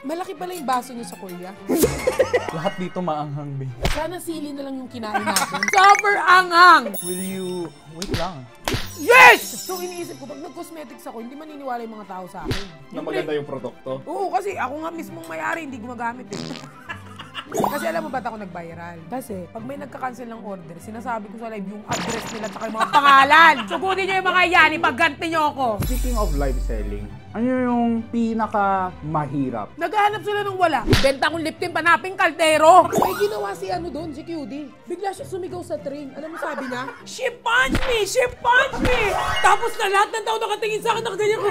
Malaki pala yung baso niyo sa Korea. Lahat dito maanghang, babe. Sana sili na lang yung kinain natin. Super anghang! Will you... Wait lang. Yes! So iniisip ko, pag nag-cosmetics ako, hindi maniniwala yung mga tao sa akin. Na maganda yung produkto. Oo, kasi ako nga mismong may-ari, hindi gumagamit eh. Kasi alam mo ba't ako nag-viral? Kasi pag may nagka-cancel ng order, sinasabi ko sa live yung address nila at yung mga pangalan. Sugunin nyo yung mga yan, ipagganti nyo ako. Speaking of live selling, ano yung pinaka-mahirap? Naghahanap sila ng wala. Benta kong lip tint, panaping kaldero. May ginawa si ano doon, si QD. Bigla siya sumigaw sa train. Alam mo sabi niya? She punched me! She punched me! Tapos na lahat ng tao nakatingin sa akin, nakaganyan ko.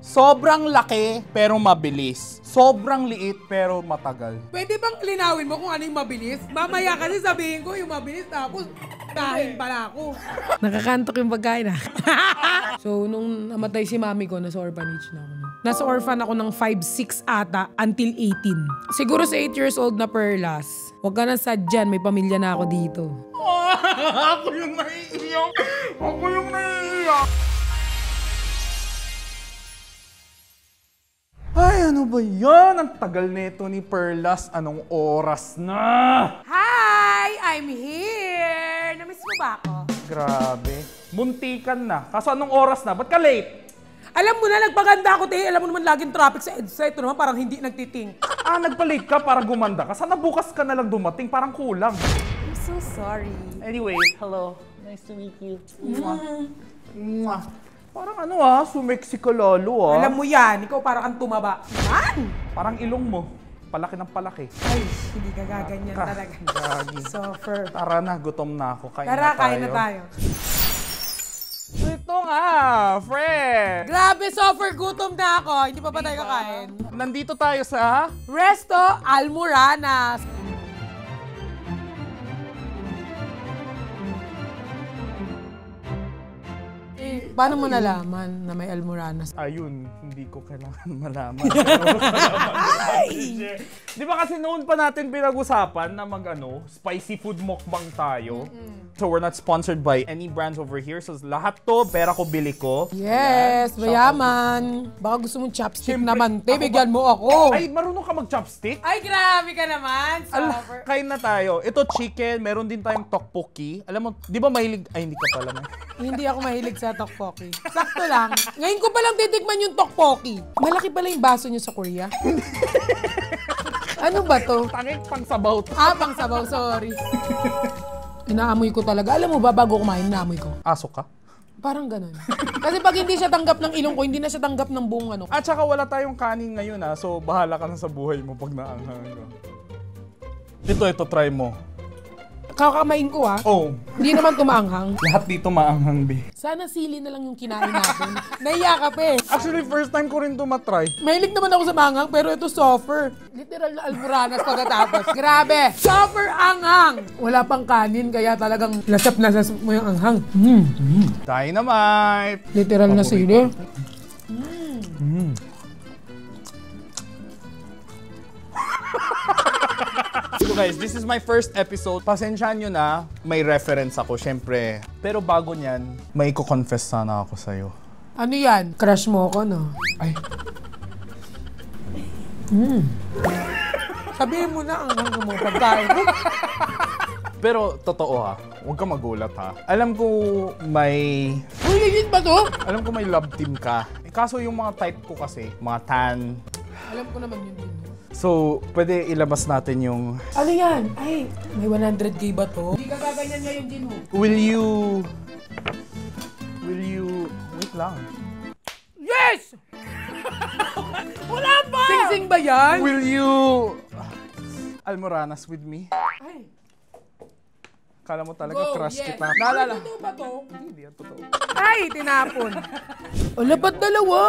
Sobrang laki pero mabilis. Sobrang liit pero matagal. Pwede bang linawin mo kung ano yung mabilis? Mamaya kasi sabihin ko yung mabilis tapos kain pala ako. Nakakantok yung pagkain ah. So nung namatay si mami ko, nasa orphanage na ako. Nasa orphan ako ng 5-6 ata until 18. Siguro sa 8 years old na Perlas. Huwag ka na sadyan, may pamilya na ako dito. Ako yung naiiyak. Ako yung naiiyak. Ay, ano ba yan? Ang tagal nito ni Perlas. Anong oras na? Hi! I'm here! Namiss mo ba ako? Grabe. Muntikan na. Kaso anong oras na? Ba't ka late? Alam mo na, nagpaganda ako, te. Alam mo naman laging traffic sa EDSA. Ito naman parang hindi nagtiting. Ah, nagpa-late ka para gumanda ka. Sana bukas ka na lang dumating. Parang kulang. I'm so sorry. Anyway, hello. Nice to meet you. Mwah. Parang ano ah, sumeksi ka lalo ah. Alam mo yan, ikaw parang kang tumaba. Man! Parang ilong mo. Palaki ng palaki. Ay, hindi ka gaganyan talaga. Gagi. Suffer. Tara na, gutom na ako. Kain Tara, na tayo. kain na tayo. So ito nga, friend. Grabe, suffer, gutom na ako. Hindi pa ba tayo kakain? Nandito tayo sa... Resto Almoranas. Paano mo nalaman na may Almoranas? Ayun, hindi ko kailangan malaman. Di ba kasi noon pa natin pinag-usapan na spicy food mukbang tayo. So we're not sponsored by any brands over here. So lahat to, pera ko, bili ko. Yes, mayaman. Baka gusto mong chopstick naman, te. Bigyan mo ako. Ay, marunong ka mag-chopstick? Ay, grabe ka naman. Suffer. Kain na tayo. Ito chicken, meron din tayong tteokbokki. Alam mo, di ba mahilig... Ay, hindi ka pala. Hindi ako mahilig sa tteokbokki. Sakto lang. Ngayon ko palang titikman yung tteokbokki. Malaki pala yung baso niyo sa Korea. Ano ba to? Tanging pang-sabaw to. Ah, pang-sabaw, sorry. Inaamoy ko talaga. Alam mo ba, bago kumain, inaamoy ko. Aso ka? Parang ganun. Kasi pag hindi siya tanggap ng ilong ko, hindi na siya tanggap ng buong ano. At saka wala tayong kanin ngayon so bahala ka na sa buhay mo pag naanghang ka. Ito, try mo. Kakamain ko Oh. Hindi naman tumaanghang. Lahat dito maanghang, be. Sana sili na lang yung kinain natin. Naiya ka pa eh. Actually, first time ko rin ito matry. Mahilig naman ako sa manghang, pero ito suffer. Literal na Almoranas pagkatapos. Grabe! Suffer anghang! Wala pang kanin, kaya talagang lasap na lasap mo yung anghang. Dynamite! Literal na sili. So guys, this is my first episode. Pasensyahan nyo na, may reference ako, syempre. Pero bago nyan, may i-confess sana ako sa'yo. Ano yan? Crush mo ako, no? Ay. Sabihin mo na ang hanggang mo pagkain mo. Pero totoo huwag ka magulat Alam ko may... Uy, legit ba to? Alam ko may love team ka. Kaso yung mga type ko kasi, mga tan. Alam ko naman yun din. So, pwede ilabas natin yung... Ano yan? Ay, may 100K ba to? Hindi ka gaganyan ngayon din mo. Will you... Wait lang. Yes! Wala pa! Sing-sing ba yan? Will you... Almoranas with me? Ay. Kala mo talaga Go, crush yes. kita. Naalala. Totoo ba to? Hindi yan totoo. Ay, tinapon. Wala ba't dalawa?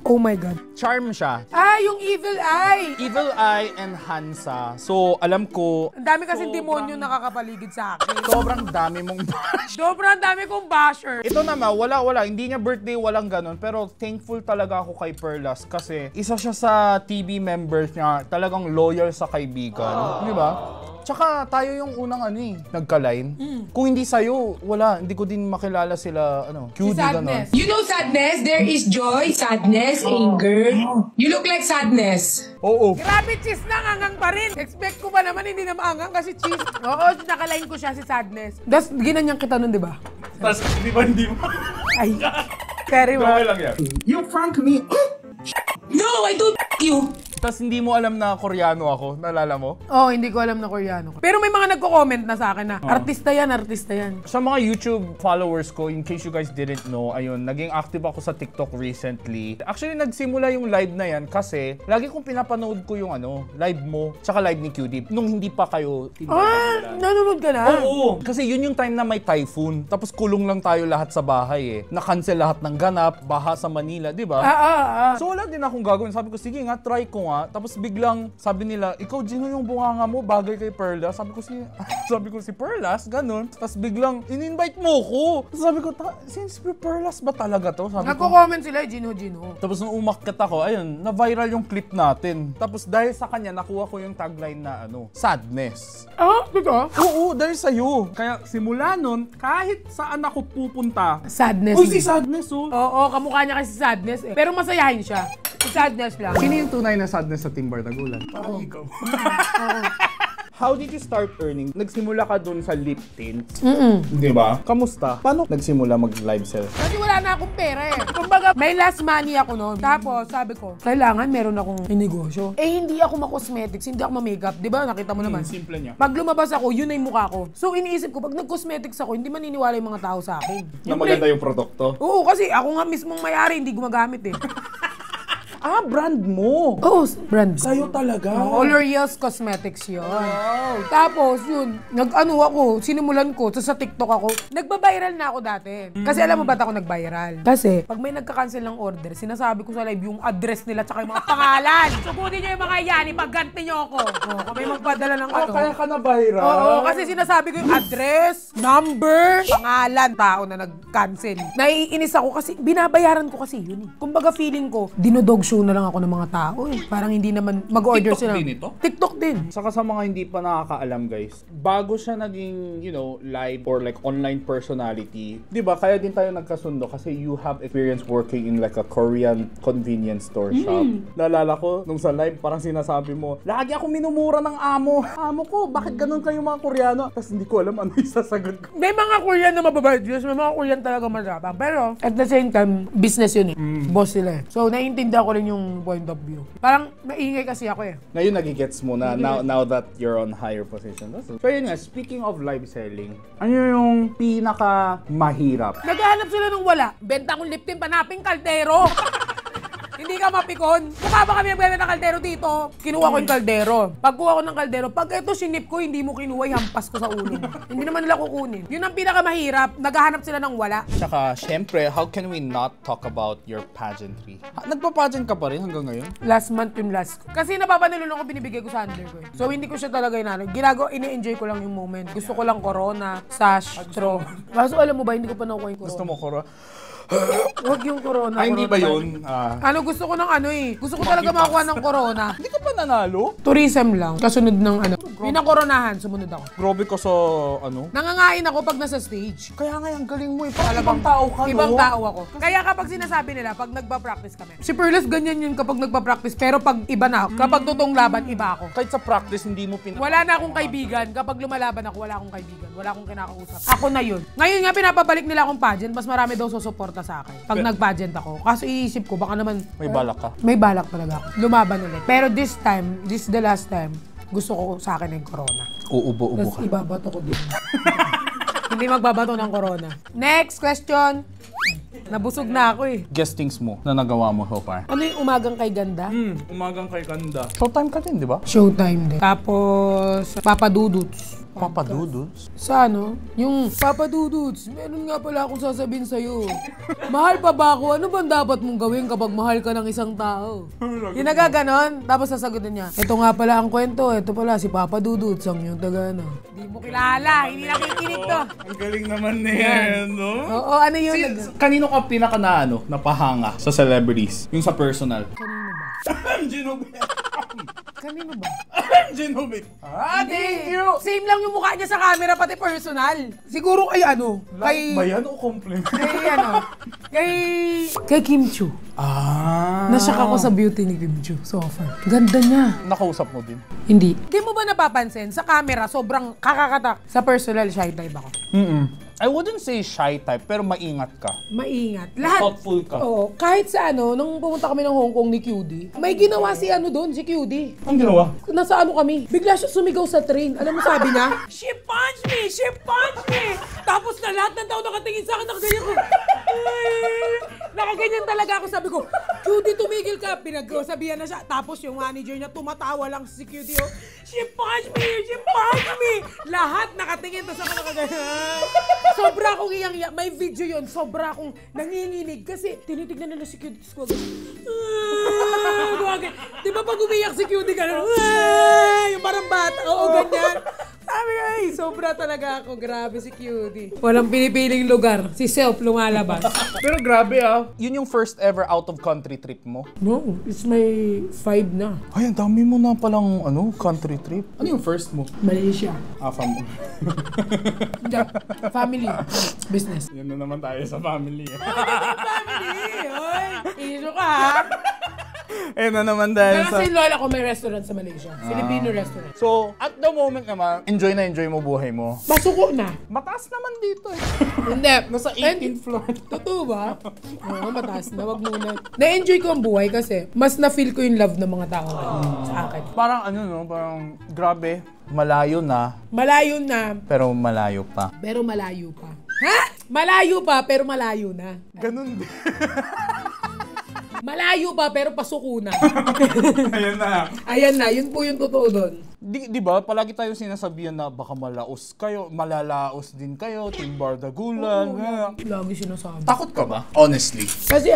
Oh my God. Charm siya. Ah, yung Evil Eye. Evil Eye and Hansa. So, alam ko... Ang dami kasing demonyo nakakapaligid sa akin. Sobrang dami mong bash. Sobrang dami kong basher. Ito naman, wala. Hindi niya birthday, walang ganun. Pero thankful talaga ako kay Perlas kasi isa siya sa TV members niya talagang loyal sa kaibigan. Di ba? Tsaka tayo yung unang nagka-line. Kung hindi sa'yo, wala. Hindi ko din makilala sila, cutie, Sadness. You know sadness? There is joy, sadness, anger. You look like sadness. Oo. Grabe, cheese na ngangang pa rin. Expect ko ba naman hindi na maangang kasi cheese. Oo, nakalain ko siya si sadness. Das, ginanyan kita nun, di ba? Tapos, hindi mo. Ay, very well. lang yan. You prank me. No, I don't you. Tapos hindi mo alam na Koreano ako. Naalala mo? Oo, hindi ko alam na Koreano. Pero may mga nagko-comment na sa akin na, artista yan, artista yan. Sa mga YouTube followers ko, in case you guys didn't know, ayun, naging active ako sa TikTok recently. Actually, nagsimula yung live na yan kasi lagi kong pinapanood ko yung live mo, tsaka live ni QD, nung hindi pa kayo Nanonood ka na? Oo, kasi yun yung time na may typhoon. Tapos kulong lang tayo lahat sa bahay Na-cancel lahat ng ganap, baha sa Manila, di ba? So wala din akong gagawin. Sabi ko, sige nga, try ko nga. Tapos biglang sabi nila, ikaw, Gino, yung bunganga mo, bagay kay Perla. Sabi ko si Perlas, ganun. Tapos biglang, in-invite mo ko. Sabi ko, since Perlas ba talaga to? Sabi ko, Nagko-comment sila, Gino. tapos nung umakyat ako, ayun, na-viral yung clip natin. Tapos dahil sa kanya, nakuha ko yung tagline na sadness. Totoo? Oo, dahil sa'yo. Kaya simula nun, kahit saan ako pupunta, Sadness. uy, si Sadness, Oo, kamukha niya kasi sadness eh. Pero masayahin siya. Si sadness lang. Sino yung tunay na sadness sa Team Bardagulan? Parang ikaw. How did you start earning? Nagsimula ka dun sa lip tints. Di ba? Kamusta? Paano nagsimula mag-live sell? Kasi wala na akong pera eh. Kumbaga, may last money ako noon. Tapos, sabi ko, kailangan meron akong negosyo. Eh, hindi ako ma-cosmetics, hindi ako ma-makeup. Di ba? Nakita mo naman. Simple niya. Pag lumabas ako, yun na yung mukha ko. So, iniisip ko, pag nag-cosmetics ako, hindi maniniwala yung mga tao sa akin. Na maganda yung produkto? Oo, kasi ako nga mismong may-ari, hindi gumagamit eh. Brand mo! Oo, brand. Sa'yo talaga? L'Oreal's Cosmetics yun. Wow. Tapos yun, ako, sinimulan ko, sa TikTok ako, nagba-viral na ako dati. Kasi alam mo ba't ako nag-viral? Kasi pag may nagka-cancel ng order, sinasabi ko sa live yung address nila tsaka yung mga pangalan. Subutin nyo yung mga yan, ipagganti nyo ako. Kung may magpadala ng Kaya ka na viral? Oo, kasi sinasabi ko yung address, number, pangalan, tao na nag-cancel. Naiinis ako kasi, binabayaran ko kasi yun eh. Kumbaga feeling ko, dinodog show na lang ako ng mga tao eh. Parang hindi naman mag-order TikTok sila. din ito? TikTok din. Saka sa mga hindi pa nakakaalam guys, bago siya naging, live or like online personality, di ba, kaya din tayo nagkasundo kasi you have experience working in like a Korean convenience store shop. Naalala ko, nung sa live, parang sinasabi mo, lagi ako minumura ng amo. Amo ko, bakit ganun kayo mga Koreano? Tapos hindi ko alam ano yung sasagot ko. May mga Korean na mababait, may mga Korean talaga matapang. Pero at the same time, business yun eh. Boss sila eh. So naiintindihan ko rin yung point of view. Parang maingay kasi ako eh. Ngayon nagigets mo na now that you're on higher position. So yun nga, speaking of live selling, ano yung pinaka mahirap? Naghahanap sila ng wala. Benta kong lip tint, panaping kaldero. Hindi ka mapikon. Mukha ba kami nagbebenta ng kaldero dito? Kinuha ko yung kaldero. Pagkuha ko ng kaldero, pag ito sinip ko, hindi mo kinuha, hampas ko sa ulo mo. Hindi naman nila kukunin. Yun ang pinakamahirap. Naghahanap sila ng wala. Tsaka, syempre, how can we not talk about your pageantry? Nagpa-pageant ka pa rin hanggang ngayon? Last month yung last ko. Kasi napapanilun ako binibigay ko sa under ko eh. So hindi ko siya talaga inanag. Ini-enjoy ko lang yung moment. Gusto ko lang corona, sash, straw. Kaso alam mo ba, hindi ko pa nakuha yung corona. Gusto mo ko Huwag yung corona. Ay, hindi ba corona. yun? Ano, gusto ko ng Gusto ko talaga makakuha ng corona. Hindi ka pa nanalo? Tourism lang. Kasunod ng Yun ang koronahan, sumunod ako. Grabe ka sa, Nangangain ako pag nasa stage. Kaya nga, ang galing mo eh. Parang ibang tao ka, no? Ibang tao ako. Kaya kapag sinasabi nila, pag nagpa-practice kami. Si Perlas, ganyan yun kapag nagpa-practice. Pero pag iba na ako, kapag totoong laban, iba ako. Kahit sa practice, hindi mo Wala na akong kaibigan. Kapag lumalaban ako, wala akong kaibigan. Wala akong kinakausap. Ako na yun. Ngayon nga, pinapabalik nila akong pageant. Mas marami daw susuporta sa akin. Pag nag-pageant ako. Kaso iisip ko, baka naman... May balak ka? May balak talaga ako. Lumaban ulit. Pero this is the last time, gusto ko sa akin ng corona. Uubo-ubo ka. Tapos ibabato ko din. Hindi magbabato ng corona. Next question. Nabusog na ako eh. Guestings mo na nagawa mo so far? Ano yung umagang kay ganda? Umagang kay ganda. Showtime ka din, di ba? Showtime din. Tapos, Papa Duduts. Papa Duduts? Sa yung Papa Duduts, meron nga pala akong sasabihin sa'yo. Mahal pa ba ako? Ano bang dapat mong gawin kapag mahal ka ng isang tao? Yung nagaganon, tapos sasagutin niya, ito nga pala ang kwento, ito pala si Papa Duduts, ang yung Hindi mo kilala, hindi nakikinig to. Ang galing naman na yan, no? Oo, ano yun? Kanino ka pinaka napahanga sa celebrities? Yung sa personal? Kanino ba? Gino Kanino ba? Genovese. Thank you! Same lang yung mukha niya sa camera, pati personal. Siguro kay ano? Ba yan o compliment? Kay ano? Kay Kim Chu. Nashock ako sa beauty ni Kim Chu so far. Ganda niya. Nakausap mo din? Hindi. Di mo ba napapansin? Sa camera, sobrang kakakatak. Sa personal, shy type ako. I wouldn't say shy type, pero maingat ka. Maingat. Lahat. Thoughtful ka. Oo. Kahit sa ano, nung pumunta kami ng Hong Kong ni QD, may ginawa si ano doon, si QD. Ang ginawa? Nasa ano kami, bigla siya sumigaw sa train. Alam mo sabi niya? She punched me! She punched me! Tapos na lahat ng tao nakatingin sa akin, nakaganyan ko. Nakaganyan talaga ako. Sabi ko, QD, tumigil ka. Pinagsabihan na siya. Tapos yung manager niya, tumatawa lang si QD. Oh, she punched me! She punched me! Lahat nakatingin. Tapos ako nakaganyan. Sobra akong iyang-iyak. May video yun. Sobra akong nanginginig. Kasi tinitignan nila si QD. Di ba pag umiyak si QD ka, yung parang bata. Oo, ganyan. Sabi nga, sobra talaga ako. Grabe si QD. Walang pinipiling lugar. Si Self lumalabas. Pero grabe Yun yung first ever out of country trip mo? No, it's my 5 na. Ay, ang dami mo na palang country trip. Ano yung first mo? Malaysia. Family. Family. Business. Yan na naman tayo sa family. Family! Hoy! Iso ka ha? Ayun na naman dahil Kasi lola ko may restaurant sa Malaysia. Filipino restaurant. So, at the moment naman, enjoy mo buhay mo. Masuko na. Mataas naman dito Hindi. Nasa 18th floor. Totoo ba? Oo, mataas na. Wag muna. Na-enjoy ko ang buhay kasi mas na-feel ko yung love ng mga tao sa akin. Parang parang grabe. Malayo na, Malayo na, pero malayo pa. pero malayo pa. Ha? Malayo pa, pero malayo na. Ganun din. Malayo pa, pero pasuko na. Ayun na. Ayan na, yun po yung totoo doon. Di ba, palagi tayo sinasabihan na baka malalaos din kayo, Team Bardagulan. Lagi sinasabi. Takot ka ba? Honestly. Kasi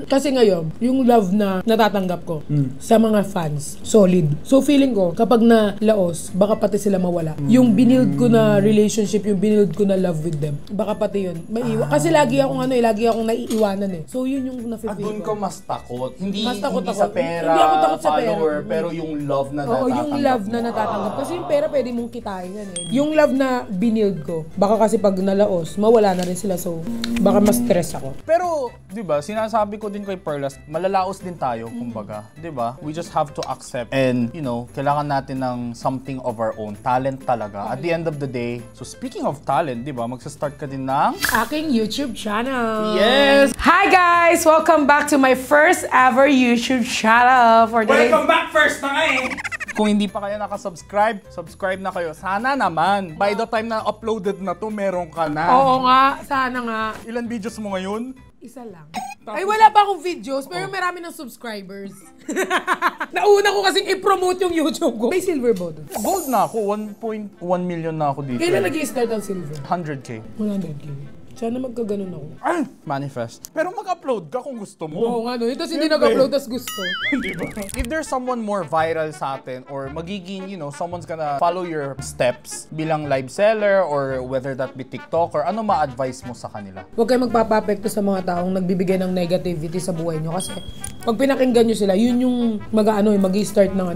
kasi ngayon, yung love na natatanggap ko sa mga fans, solid. So feeling ko, kapag nalaos, baka pati sila mawala. Yung binild ko na relationship, yung binild ko na love with them, baka pati yun. Kasi lagi akong lagi akong naiiwanan eh. So yun yung na-feel Doon ko. ka mas takot. Hindi takot sa ako. pera, Hindi ako takot sa pera. follower, pero yung love na Oo, natatanggap yung love na natatanggap. Kasi yung pera pwede mong kitain yan eh. Yung love na binild ko, baka kasi pag nalaos, mawala na rin sila. So, baka mas stress ako. Pero, di ba, sinasabi ko din kay Perlas, malalaos din tayo, kumbaga. Di ba? We just have to accept and, kailangan natin ng something of our own. Talent talaga. At the end of the day, so speaking of talent, di ba, magsa-start ka din ng Aking YouTube channel. Yes! Hi guys! Welcome back to my first ever YouTube channel for today. Welcome back first na nga Kung hindi pa kayo nakasubscribe, subscribe na kayo. Sana naman. By the time na uploaded na to, meron ka na. Oo nga, sana nga. Ilan videos mo ngayon? Isa lang. Ay, wala pa akong videos, pero marami ng subscribers. Nauna ko kasing i-promote yung YouTube ko. May silver ba doon? Gold na ako. 1.1 million na ako dito. Kailan nag-i-start ang silver? 100K. 100K. Sana magkaganon ako. Ay! Manifest. Pero mag-upload ka kung gusto mo. Oo nga, no? Tapos hindi nag-upload, tapos gusto. Diba? If there's someone more viral sa atin or magiging, someone's gonna follow your steps bilang live seller or whether that be TikToker, ano ma-advise mo sa kanila? Huwag kayo magpapapekto sa mga taong nagbibigay ng negativity sa buhay nyo kasi pag pinakinggan nyo sila, yun yung mag-i-start ng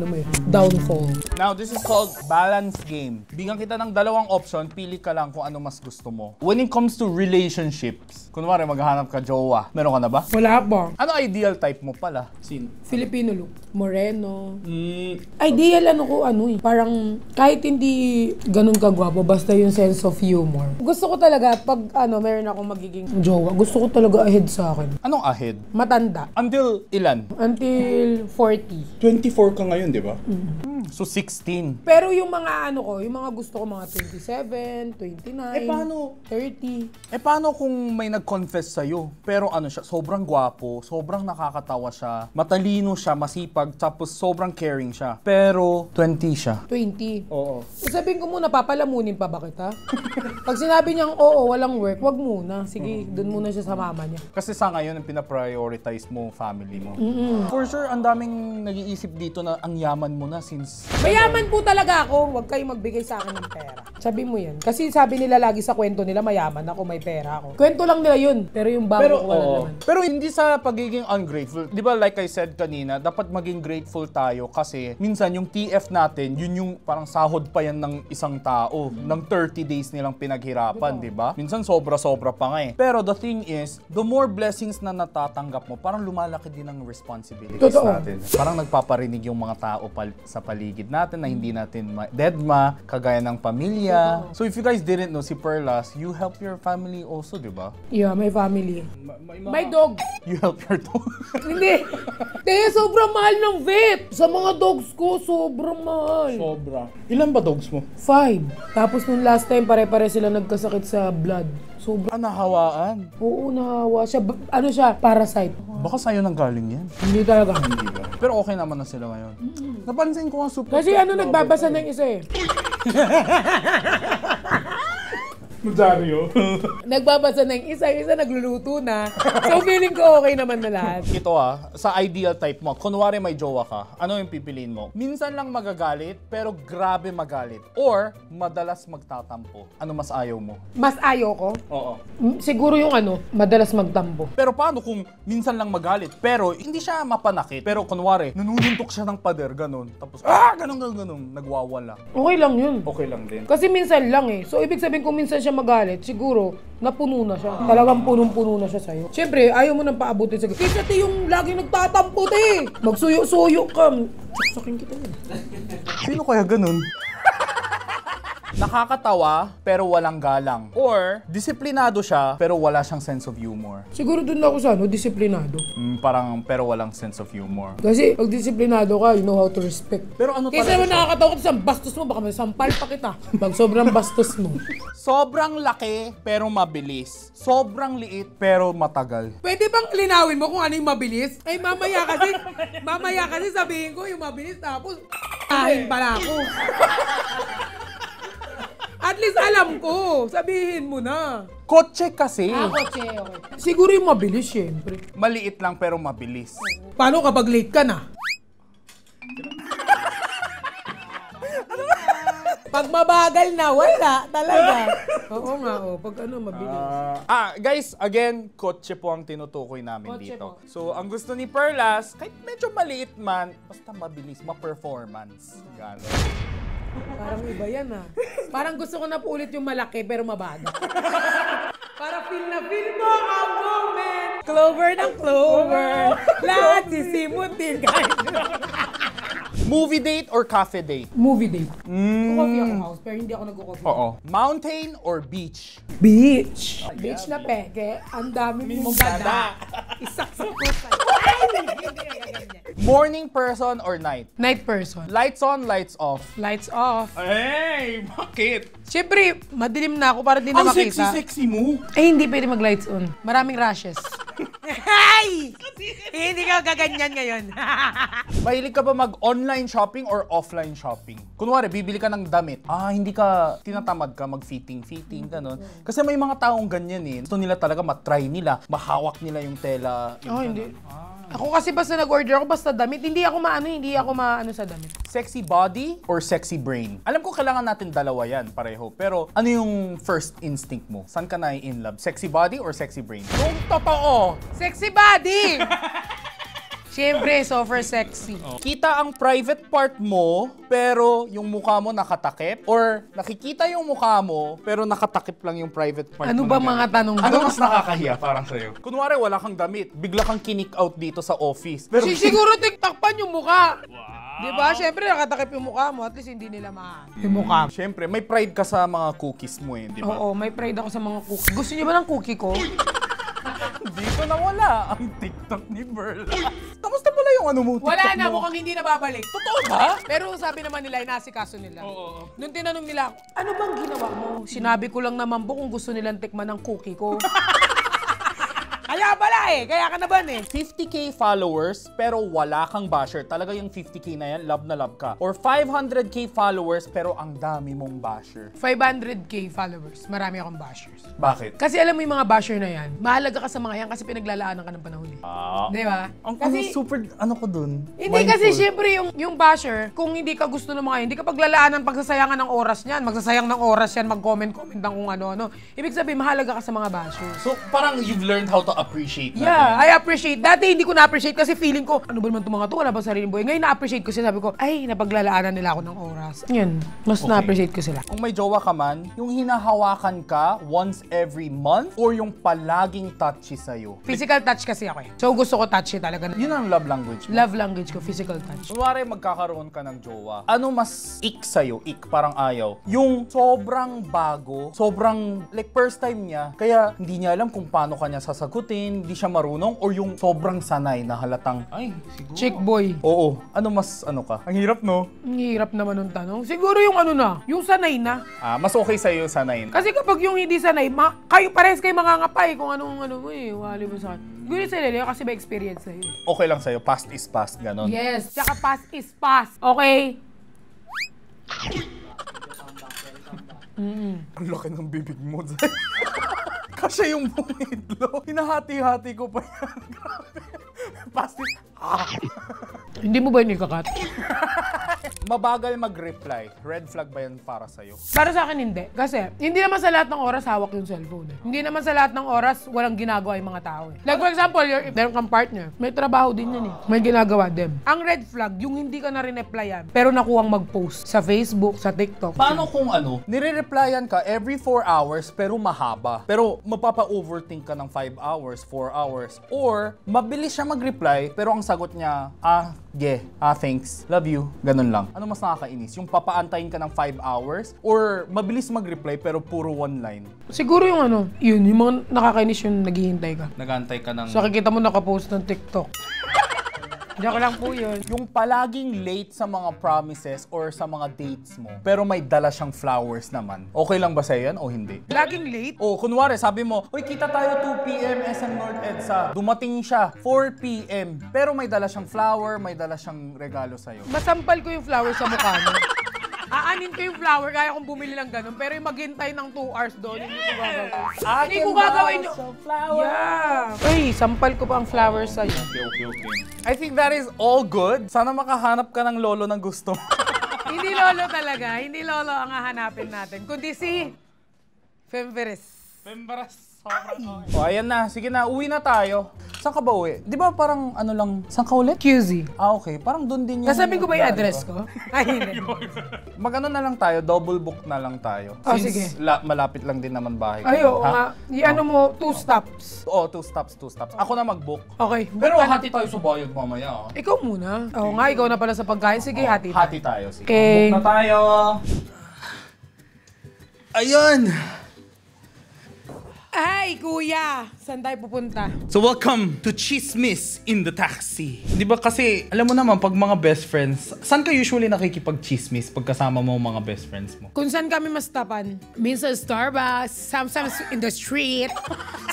downfall. Now, this is called balance game. Bigyan kita ng dalawang option, pili ka lang kung ano mas gusto mo. When it comes to relationships, kunwari maghahanap ka jowa, meron ka na ba? Wala pa. Ano ideal type mo pala? Filipino look. Moreno. Ideal parang kahit hindi ganun kagwapo, basta yung sense of humor. Gusto ko talaga, pag meron akong magiging jowa, gusto ko talaga ahead sa akin. Anong ahead? Matanda. Until ilan? Until 40. 24 ka ngayon, di ba? So 16. Pero yung mga yung mga gusto ko mga 27, 29, paano? 30. Paano kung may nag-confess sa'yo? Pero siya, sobrang gwapo, sobrang nakakatawa siya, matalino siya, masipag, tapos sobrang caring siya. Pero 20 siya. 20. Oo. Sabihin ko muna, papalamunin pa ba kita? Pag sinabi niyang walang work, wag muna. Sige, dun muna siya sa mama niya. Kasi sa ngayon, ang pinaprioritize mo, family mo. For sure, ang daming nag-iisip dito na ang yaman mo na since Perlas. Mayaman po talaga ako. Huwag kayong magbigay sa akin ng pera. Sabi mo yan. Kasi sabi nila lagi sa kwento nila, mayaman ako, may pera ako. Kwento lang nila yun. Pero yung bangko ko wala naman. Pero hindi sa pagiging ungrateful. Di ba like I said kanina, dapat maging grateful tayo kasi minsan yung TF natin, yun yung parang sahod pa yan ng isang tao. Ng 30 days nilang pinaghirapan, di ba? Minsan sobra-sobra pa nga eh. Pero the thing is, the more blessings na natatanggap mo, parang lumalaki din ang responsibilities natin. Parang nagpaparinig yung mga tao sa paligid natin na hindi natin deadma, kagaya ng pamilya. So if you guys didn't know, si Perlas, you help your family also, di ba? Yeah, my family. My dog. You help your dog? Hindi. Kaya sobrang mahal ng vet. Sa mga dogs ko, sobrang mahal. Sobra. Ilan ba dogs mo? 5. Tapos nung last time, pare-pare sila nagkasakit sa blood. Sobrang... Nahawaan. Oo, nahawa siya. Ano siya? Parasite. Baka sa'yo nang galing yan. Hindi talaga. Hindi ba? Pero okay naman na sila ngayon. Napansin ko nga super... Kasi nagbabasa ng isa eh. Dario. Nagbabasa ng isa nagluluto na. So feeling ko okay naman na lahat. Ito sa ideal type mo, kunwari may jowa ka, ano yung pipiliin mo? Minsan lang magagalit, pero grabe magalit. Or, madalas magtatampo. Ano mas ayaw mo? Mas ayaw ko? Oo. Siguro yung madalas magtampo. Pero paano kung minsan lang magalit, pero hindi siya mapanakit? Pero kunwari, nanununtok siya ng pader, ganun. Tapos, ganun, nagwawala. Okay lang yun. Okay lang din. Kasi minsan lang eh. So ibig sabihin kung minsan siya magalit, siguro napuno na siya. Talagang punong-puno na siya sa'yo. Siyempre, ayaw mo nang paabutin sa kasi yung lagi nagtatampo eh. Magsuyo-suyo ka. Saksakin kita yun. Sino kaya ganun? Nakakatawa, pero walang galang. Or, disiplinado siya, pero wala siyang sense of humor. Siguro dun ako sa disiplinado. Pero walang sense of humor. Kasi pag disiplinado ka, you know how to respect. Pero ano kasi naman nakakatawa ka sa bastos mo, baka may sampal pa kita. Pag sobrang bastos mo. Sobrang laki, pero mabilis. Sobrang liit, pero matagal. Pwede bang linawin mo kung ano yung mabilis? Ay, mamaya kasi sabihin ko yung mabilis, tapos kain pala ako. At least alam ko. Sabihin mo na. Kotse kasi. Kotse. Okay. Siguro yung mabilis, syempre. Maliit lang pero mabilis. Paano kapag late ka na? Pag mabagal na, wala talaga. Oo nga, pag mabilis. Guys, again, kotse po ang tinutukoy namin Kotse dito. po. So, ang gusto ni Perlas, kahit medyo maliit man, basta mabilis, ma-performance. Gano'n. Parang iba yan Parang gusto ko na po ulit yung malaki pero mabagal. Para feel na feel mo ang moment. Clover ng clover. Lahat sisimutin guys. Movie date or cafe date? Movie date. Kukoffee ako house pero hindi ako nagkukoffee. Oo. Mountain or beach? Beach. Beach na peke. Ang dami mong ganda. Isaksak ko sa'yo. Morning person or night? Night person. Lights on, lights off. Lights off. Hey, bakit? Siyempre, madilim na ako para di na makita. Sexy mo. Eh, hindi pwede mag-lights on. Maraming rashes. Ay! Hindi ka gaganyan ngayon. Mahilig ka ba mag-online shopping or offline shopping? Kunwari, bibili ka ng damit. Hindi ka tinatamad ka mag-fitting, ganun. Kasi may mga taong ganyan eh. Gusto nila talaga matry nila, mahawak nila yung tela. Hindi. Ako kasi basta nag-order ako, basta damit. Hindi ako maano sa damit. Sexy body or sexy brain? Alam ko kailangan natin dalawa yan, pareho. Pero ano yung first instinct mo? Saan ka na in love? Sexy body or sexy brain? Yung totoo! Sexy body! Siyempre, super sexy. Kita ang private part mo, pero yung mukha mo nakatakip? Or nakikita yung mukha mo, pero nakatakip lang yung private part Ano mo? ba mga tanong Ano doon? mas nakakahiya parang sa'yo? Kunwari, wala kang damit. Bigla kang kinik out dito sa office. Pero Siguro tiktakpan yung mukha. Wow. Diba? Siyempre, nakatakip yung mukha mo. At least hindi nila yung mukha. Siyempre, may pride ka sa mga cookies mo eh, di ba? Oo, may pride ako sa mga cookie. Gusto niyo ba ng cookie ko? Dito na wala ang TikTok ni Berla. Kamusta pala yung ano mo? Wala TikTok na, mo? mukhang hindi na babalik. Totoo ba? Pero sabi naman nila, inasikaso nila. Oo. Nung tinanong nila, ano bang ginawa mo? Sinabi ko lang naman po kung gusto nilang tikman ng cookie ko. Kaya pala, eh. Kaya ka naban eh. 50k followers pero wala kang basher. Talaga yung 50k na yan, love na love ka. Or 500k followers pero ang dami mong basher. 500k followers. Marami akong bashers. Bakit? Kasi alam mo yung mga basher na yan, mahalaga ka sa mga yan kasi pinaglalaanan ka ng panahon eh. Di ba? Kasi super, ano ko dun? Hindi kasi syempre yung basher, kung hindi ka gusto ng mga yan, hindi ka paglalaanan pagsasayangan ng oras niyan. Magsasayang ng oras yan, mag-comment ng kung ano-ano. Ibig sabihin, mahalaga ka sa mga bashers. So, parang you've learned how to appreciate na. Yeah, I appreciate. Dati hindi ko na-appreciate kasi feeling ko, ano ba naman itong mga to? Wala ba sariling buhay? Ngayon na-appreciate ko sila. Sabi ko, ay, napaglalaanan nila ako ng oras. Yan, mas na-appreciate ko sila. Kung may jowa ka man, yung hinahawakan ka once every month or yung palaging touchy sa'yo? Physical touch kasi ako eh. So gusto ko touchy talaga. Yun ang love language mo. Love language ko, physical touch. Kunwari magkakaroon ka ng jowa, ano mas ik sa'yo? Ik, parang ayaw. Yung sobrang bago, sobrang like first time niya, kaya hindi niya alam kung paano kanya sasagutin, hindi siya marunong, or yung sobrang sanay na halatang, ay, siguro. Chick boy. Oo. Ano mas ano ka? Ang hirap, no? Ang hirap naman ng tanong. Siguro yung ano na, yung sanay na. Mas okay sa'yo yung sanay. Kasi kapag yung hindi sanay, kayo pares kayo mangangapay kung anong ano mo eh. Wali mo sa akin. Siguro yung sanay kasi may experience sa'yo. Okay lang sa'yo, past is past, ganon. Yes, tsaka past is past. Okay? Ang laki ng bibig mo. Kasi yung buong itlog, hinahati-hati ko pa yan. Past is... Hindi mo ba yun ikakat? Mabagal mag-reply. Red flag ba yan para sa'yo? Para sa akin hindi. Kasi hindi naman sa lahat ng oras hawak yung cellphone eh. Hindi naman sa lahat ng oras walang ginagawa yung mga tao eh. Like for example, meron kang partner, may trabaho din yan eh. May ginagawa din. Ang red flag, yung hindi ka na rin-replyan, pero nakuhang mag-post sa Facebook, sa TikTok. Paano kung nire-replyan ka every 4 hours pero mahaba? Pero mapapa-overthink ka ng 5 hours, 4 hours. Or mabilis siya mag-reply pero ang sagot niya, thanks, love you, ganun lang. Ano mas nakakainis? Yung papaantayin ka ng 5 hours or mabilis mag-reply pero puro one line? Siguro yung yung mga nakakainis yung naghihintay ka. Nagantay ka ng... So nakikita mo nakapost ng TikTok. Joke lang po yun. Yung palaging late sa mga promises or sa mga dates mo, pero may dala siyang flowers naman. Okay lang ba sa'yo yan o hindi? Laging late? O, kunwari, sabi mo, uy, kita tayo 2 p.m. SM North EDSA. Dumating siya 4 p.m. Pero may dala siyang flower, may dala siyang regalo sa'yo. Masampal ko yung flower sa mukha mo. Aanin ko yung flower, kaya kong bumili lang ganun. Pero yung maghintay ng 2 hours doon, hindi ko gagawin. Hindi ko gagawin yun. Yeah. Uy, sampal ko pa ang flowers sa'yo. Okay. I think that is all good. Sana makahanap ka ng lolo ng gusto. Hindi lolo talaga. Hindi lolo ang hahanapin natin. Kundi si Femveres. O, ayan na. Sige na, uwi na tayo. Saan ka ba uwi? Di ba parang saan ka ulit? QZ. Okay. Parang doon din yung... Nasabi ko ba yung address ko? Ay, hindi. Mag-ano na lang tayo, double book na lang tayo. Oh, Since sige. Malapit lang din naman bahay ko. Ay, oo nga. Ano mo, 2 stops. Oo, 2 stops. Ako na mag-book. Okay. Pero hati tayo sa bayad mamaya. Ikaw muna. Oo nga, ikaw na pala sa pagkain. Sige, hati. Hati tayo. Sige. Okay. Book na tayo. Ayun! Ay, kuya! Saan tayo pupunta? So welcome to Chismis in the Taxi. Di ba kasi, alam mo naman, pag mga best friends, saan ka usually nakikipag-chismis pag kasama mo mga best friends mo? Kung saan kami mastapan? Minsan Starbucks, sometimes in the street,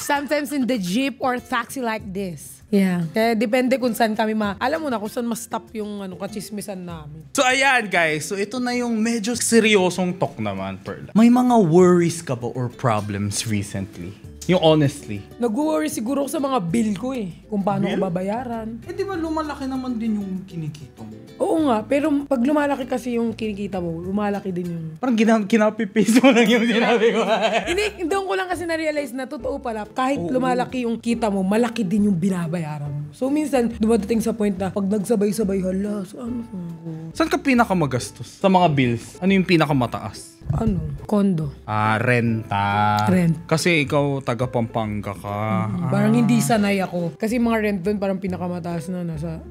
sometimes in the jeep or taxi like this. Yeah. Kaya depende kung saan kami alam mo na kung saan ma-stop yung kachismisan namin. So ayan guys, so ito na yung medyo seryosong talk naman, Pearl. May mga worries ka ba or problems recently? Yung honestly. Nag-worry siguro ako sa mga bill ko eh. Kung paano ko babayaran. Eh di ba lumalaki naman din yung kinikita mo? Oo nga, pero pag lumalaki kasi yung kinikita mo, lumalaki din yung... Parang kinapipaste mo lang yung sinabi ko. Hindi, doon ko lang kasi na-realize na totoo pala, kahit lumalaki yung kita mo, malaki din yung binabayaran mo. So minsan, dumadating sa point na pag nagsabay-sabay, hala, so ano ko? Saan ka pinakamagastos? Sa mga bills? Ano yung pinakamataas? Kondo. Renta. Rent. Kasi ikaw taga Pampanga ka. Parang hindi sanay ako. Kasi mga rent doon parang pinakamataas na, nasa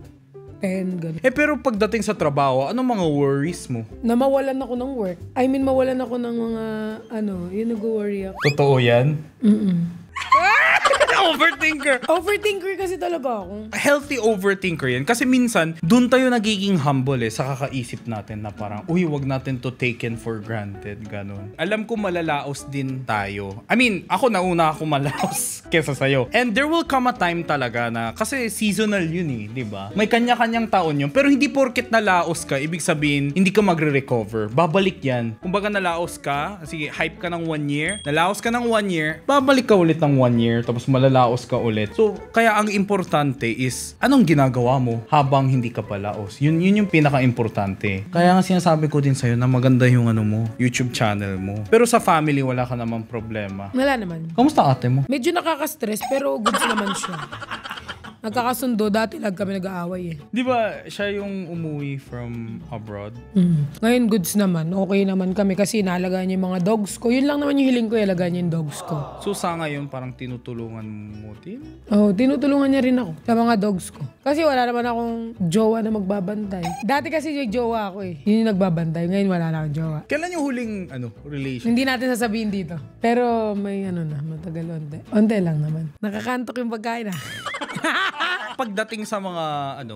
10, gano'n. Eh pero pagdating sa trabaho, anong mga worries mo? Na mawalan ako ng work. I mean, mawalan ako ng mga, yun nag-worry ako. Totoo yan? Overthinker kasi talaga ako. Healthy overthinker yan. Kasi minsan, dun tayo nagiging humble sa kakaisip natin na parang, uy, wag natin to taken for granted. Ganon. Alam ko malalaos din tayo. I mean, ako nauna ako malalaos kesa sa'yo. And there will come a time talaga na, kasi seasonal yun diba? May kanya-kanyang taon yun. Pero hindi porket nalaos ka, ibig sabihin, hindi ka magre-recover. Babalik yan. Kumbaga nalaos ka, sige, hype ka ng 1 year, nalaos ka ng 1 year, babalik ka ulit ng 1 year, tapos malalaos ka ulit. So, kaya ang importante is, anong ginagawa mo habang hindi ka palaos? Yun yung pinaka-importante. Kaya nga sinasabi ko din sa'yo na maganda yung YouTube channel mo. Pero sa family, wala ka namang problema. Wala naman. Kamusta ate mo? Medyo nakaka-stress pero goods naman siya. Nagkakasundo, dati lang kami nag-aaway eh. Di ba siya yung umuwi from abroad? Ngayon goods naman, okay naman kami kasi inaalagaan niya yung mga dogs ko. Yun lang naman yung hiling ko, ilagaan niya yung dogs ko. So sa ngayon parang tinutulungan mo din? Oo, tinutulungan niya rin ako sa mga dogs ko. Kasi wala naman akong jowa na magbabantay. Dati kasi yung jowa ako eh. Yun yung nagbabantay. Ngayon wala na akong jowa. Kailan yung huling relation? Hindi natin sasabihin dito. Pero may matagal onte. Onte lang naman. Nakakantok yung pagkain Pagdating sa mga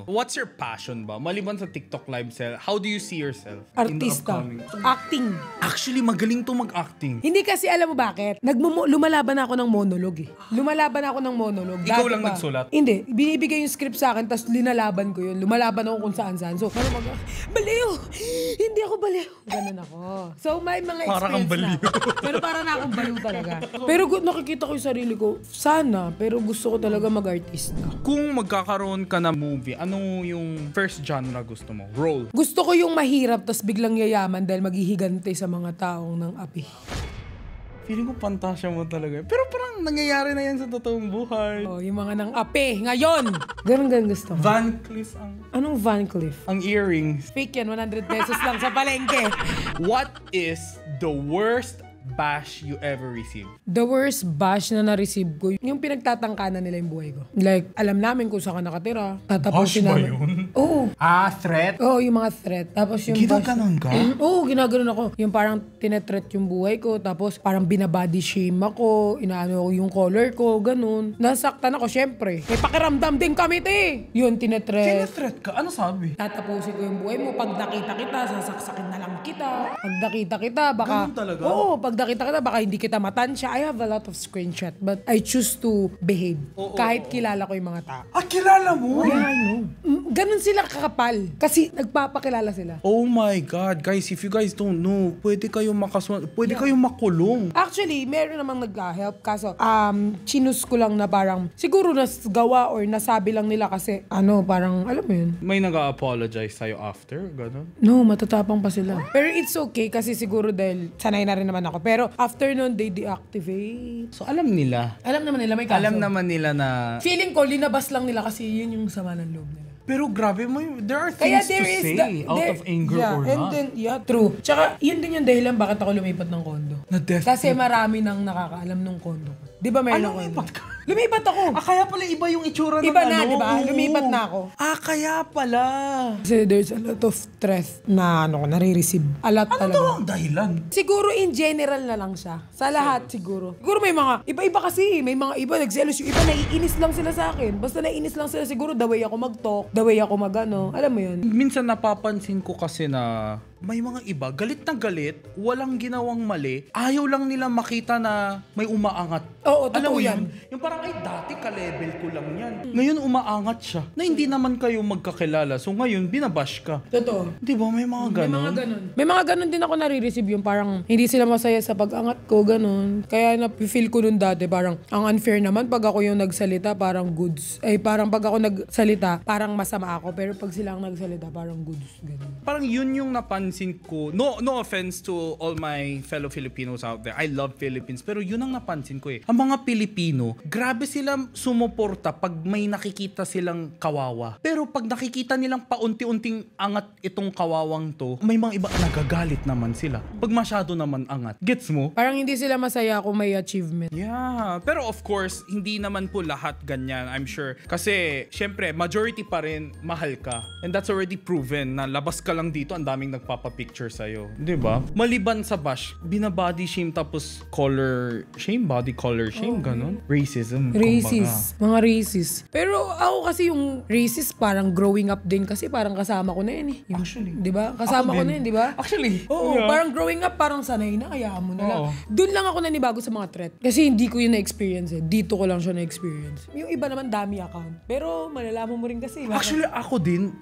what's your passion ba? Maliban sa TikTok live sell, how do you see yourself? Artista. Acting. Actually, magaling to mag-acting. Hindi kasi alam mo bakit? Lumalaban ako ng monologue eh. Lumalaban ako ng monologue. Ikaw lang nagsulat? Hindi. Binibigay yung script sa akin tapos linalaban ko yun. Lumalaban ako kung saan-saan. So, baliw! Hindi ako baliw. Ganun ako. So, may mga experience Parang kang baliw. Pero parang na akong baliw talaga. Pero nakikita ko yung sarili ko, sana. Pero gusto ko talaga mag-artista. Kung magkakaroon ka na movie, ano yung first genre gusto mo? Role? Gusto ko yung mahirap tas biglang yayaman dahil maghihigante sa mga taong ng api. Feeling ko pantasya mo talaga. Pero parang nangyayari na yan sa totoong buhay. Oh, yung mga ng api ngayon. Ganun gusto ko. Van Cleef ang... Anong Van Cleef? Ang earrings. Fake yan, 100 pesos lang sa palengke. What is the worst bash you ever received? The worst bash na na-receive ko, yung pinagtatangkanan nila yung buhay ko. Like, alam namin kung saan ka nakatira. Tatapusin Bash ba namin. yun? Oo. Threat? Oo, yung mga threat. Tapos yung Ginaganon ka? Oo, ginaganon ako. Yung parang tinetreat yung buhay ko, tapos parang binabody shame ako, inaano yung color ko, ganun. Nasaktan ako, syempre. May pakiramdam din kami, te. Yun, tinetreat. Threat ka? Ano sabi? Tatapusin ko yung buhay mo. Pag nakita kita, sasaksakin na lang kita. Pag nakita kita, baka... Ganun talaga? Oo, pag nakita kita, baka hindi kita matansya. I have a lot of screenshot, but I choose to behave. Kahit kilala ko yung mga tao. Kilala mo? Yeah, I know. Ganun sila kakapal. Kasi nagpapakilala sila. Oh my God. Guys, if you guys don't know, pwede kayong kayong makulong. Actually, meron namang nag-help. Kaso, chinus ko lang na parang, siguro nasgawa or nasabi lang nila kasi, parang, alam mo yun. May nag-apologize sa'yo after? Ganon? No, matatapang pa sila. Pero it's okay kasi siguro dahil sanay na rin naman ako. Pero after nun, they deactivate. So, alam nila. Alam naman nila, may kaso. Alam naman nila na... Feeling ko, linabas lang nila kasi yun yung sama ng loob nila. Pero grabe mo, there are things to say out of anger or not. Then, true. Tsaka, yun din yung dahilan bakit ako lumipat ng kondo. Na-death Kasi marami nang nakakaalam ng kondo ko. Di ba meron ako? Lumipat ka? Lumipat ako. Kaya pala iba yung itsura ng Iba na, di ba? Oo. Lumipat na ako. Kaya pala. Kasi there's a lot of threat na nare-receive. A lot Ano talaga. daw ang dahilan? Siguro in general na lang siya. Sa lahat siguro. Siguro may mga, iba-iba kasi. May mga iba nagselos yung iba, naiinis lang sila sa akin. Basta naiinis lang sila siguro, the way ako mag-talk, the way ako mag-ano. Alam mo yun? Minsan napapansin ko kasi na may mga iba, galit na galit, walang ginawang mali, ayaw lang nila makita na may umaangat. Oo, Alam totoo mo yan. Yung parang, ay dati ka-level ko lang yan. Ngayon umaangat siya, na hindi naman kayo magkakilala. So ngayon, binabash ka. Totoo. Di ba? May mga ganon. May mga ganun din ako nare-receive yung parang hindi sila masaya sa pag-angat ko, ganun. Kaya na-feel ko nun dati parang ang unfair naman pag ako yung nagsalita, parang goods. Ay parang pag ako nagsalita, parang masama ako. Pero pag sila ang nagsalita, parang goods. Ganun. Parang yun yung napansin ko. No offense to all my fellow Filipinos out there. I love Philippines. Pero yun ang napansin ko eh. Ang mga Pilipino, grabe sila sumuporta pag may nakikita silang kawawa. Pero pag nakikita nilang paunti-unting angat itong kawawang to, may mga iba nagagalit naman sila. Pag masyado naman angat. Gets mo? Parang hindi sila masaya kung may achievement. Yeah. Pero of course, hindi naman po lahat ganyan, I'm sure. Kasi, syempre, majority pa rin mahal ka. And that's already proven na labas ka lang dito, ang daming nagpapapicture sa'yo. Diba? Maliban sa bash, binabody shame tapos color shame, body color shame, ganun. Racism. racism. Racist. Mga racist. Pero ako kasi yung racist parang growing up din kasi parang kasama ko na yun eh. Actually. Di ba? Kasama ko na yun, di ba? Actually. Oo, parang growing up, parang sanay na, hayaan mo na lang. Oo. Doon lang ako nanibago sa mga threat. Kasi hindi ko yun na-experience eh. Dito ko lang siya na-experience. Yung iba naman dami account. Pero malalaman mo rin kasi. Actually, ako din,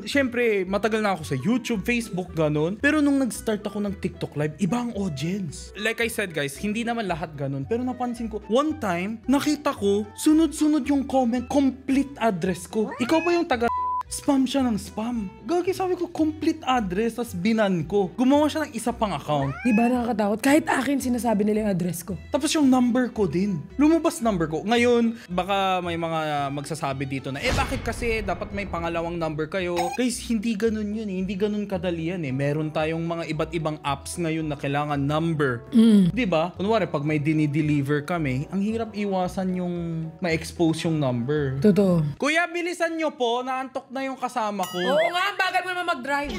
syempre, matagal na ako sa YouTube, Facebook, ganun. Pero nung nag-start ako ng TikTok Live, iba ang audience. Like I said, guys, hindi naman lahat ganun. Pero napansin ko, one time, nakita ko, sunod-sunod yung comment, complete address ko. Ikaw ba yung taga spam siya ng spam. Gagi, sabi ko, complete address, tas binan ko. Gumawa siya ng isa pang account. Di ba nakakatakot? Kahit akin sinasabi nila yung address ko. Tapos yung number ko din. Lumabas number ko. Ngayon, baka may mga magsasabi dito na, bakit kasi dapat may pangalawang number kayo? Guys, hindi ganun yun eh. Hindi ganun kadali yan eh. Meron tayong mga iba't ibang apps ngayon na kailangan number. Diba? Kunwari, pag may dinideliver kami, ang hirap iwasan yung ma-expose yung number. Totoo. Kuya, bilisan nyo po. Naantok na yung kasama ko. Oo nga, ang bagal mo naman mag-drive.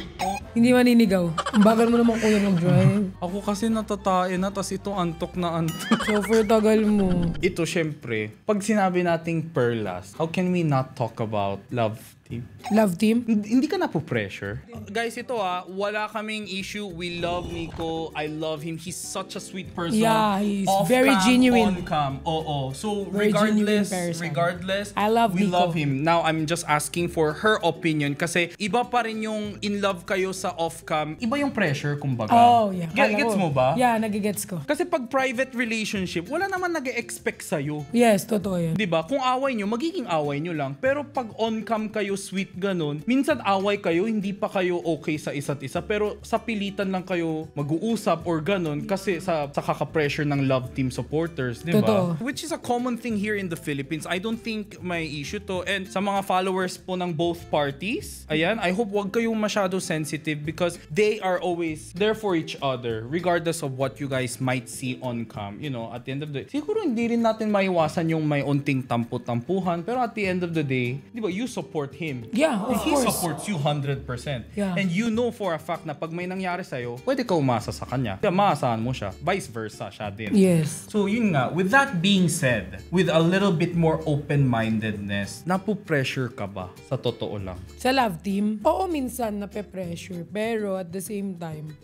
Hindi maninigaw. Ang bagal mo naman kuya mag-drive. Ako kasi natatae na, tas ito antok na antok. So, for tagal mo. Ito, syempre, pag sinabi nating Perlas, how can we not talk about love team? Love team? Hindi ka na po pressure. Guys, ito wala kaming issue. We love Nico. I love him. He's such a sweet person. Yeah, he's Off very cam, genuine. on cam. Oo. So, Very genuine person. regardless, I love we Nico. love him. Now, I'm just asking for her opinion kasi iba pa rin yung in love kayo sa off cam. Iba yung pressure, kumbaga. Oh, yeah. Gets mo ba? Yeah, nagigets ko. Kasi pag private relationship, wala naman nag-expect sa'yo. Yes, totoo yan. 'Di ba? Kung away nyo, magiging away nyo lang. Pero pag on-cam kayo, sweet ganun, minsan away kayo, hindi pa kayo okay sa isa't isa. Pero sa pilitan lang kayo mag-uusap or ganun kasi sa kaka-pressure ng love team supporters, 'di ba? Totoo. Which is a common thing here in the Philippines. I don't think may issue to. And sa mga followers po ng both parties, ayan, I hope wag kayong masyado sensitive because they are always there for each other regardless of what you guys might see on cam. You know, at the end of the day, siguro hindi rin natin maiwasan yung may unting tampo-tampuhan, pero at the end of the day, di ba, you support him. Yeah, of He course. supports you 100%. Yeah. And you know for a fact na pag may nangyari sa'yo, pwede ka umasa sa kanya. Kaya maasahan mo siya. Vice versa, siya din. Yes. So yun nga, with that being said, with a little bit more open-mindedness, napo-pressure ka ba? Sa totoo lang. Sa love team, oo, minsan nape-pressure. Pero at the same time,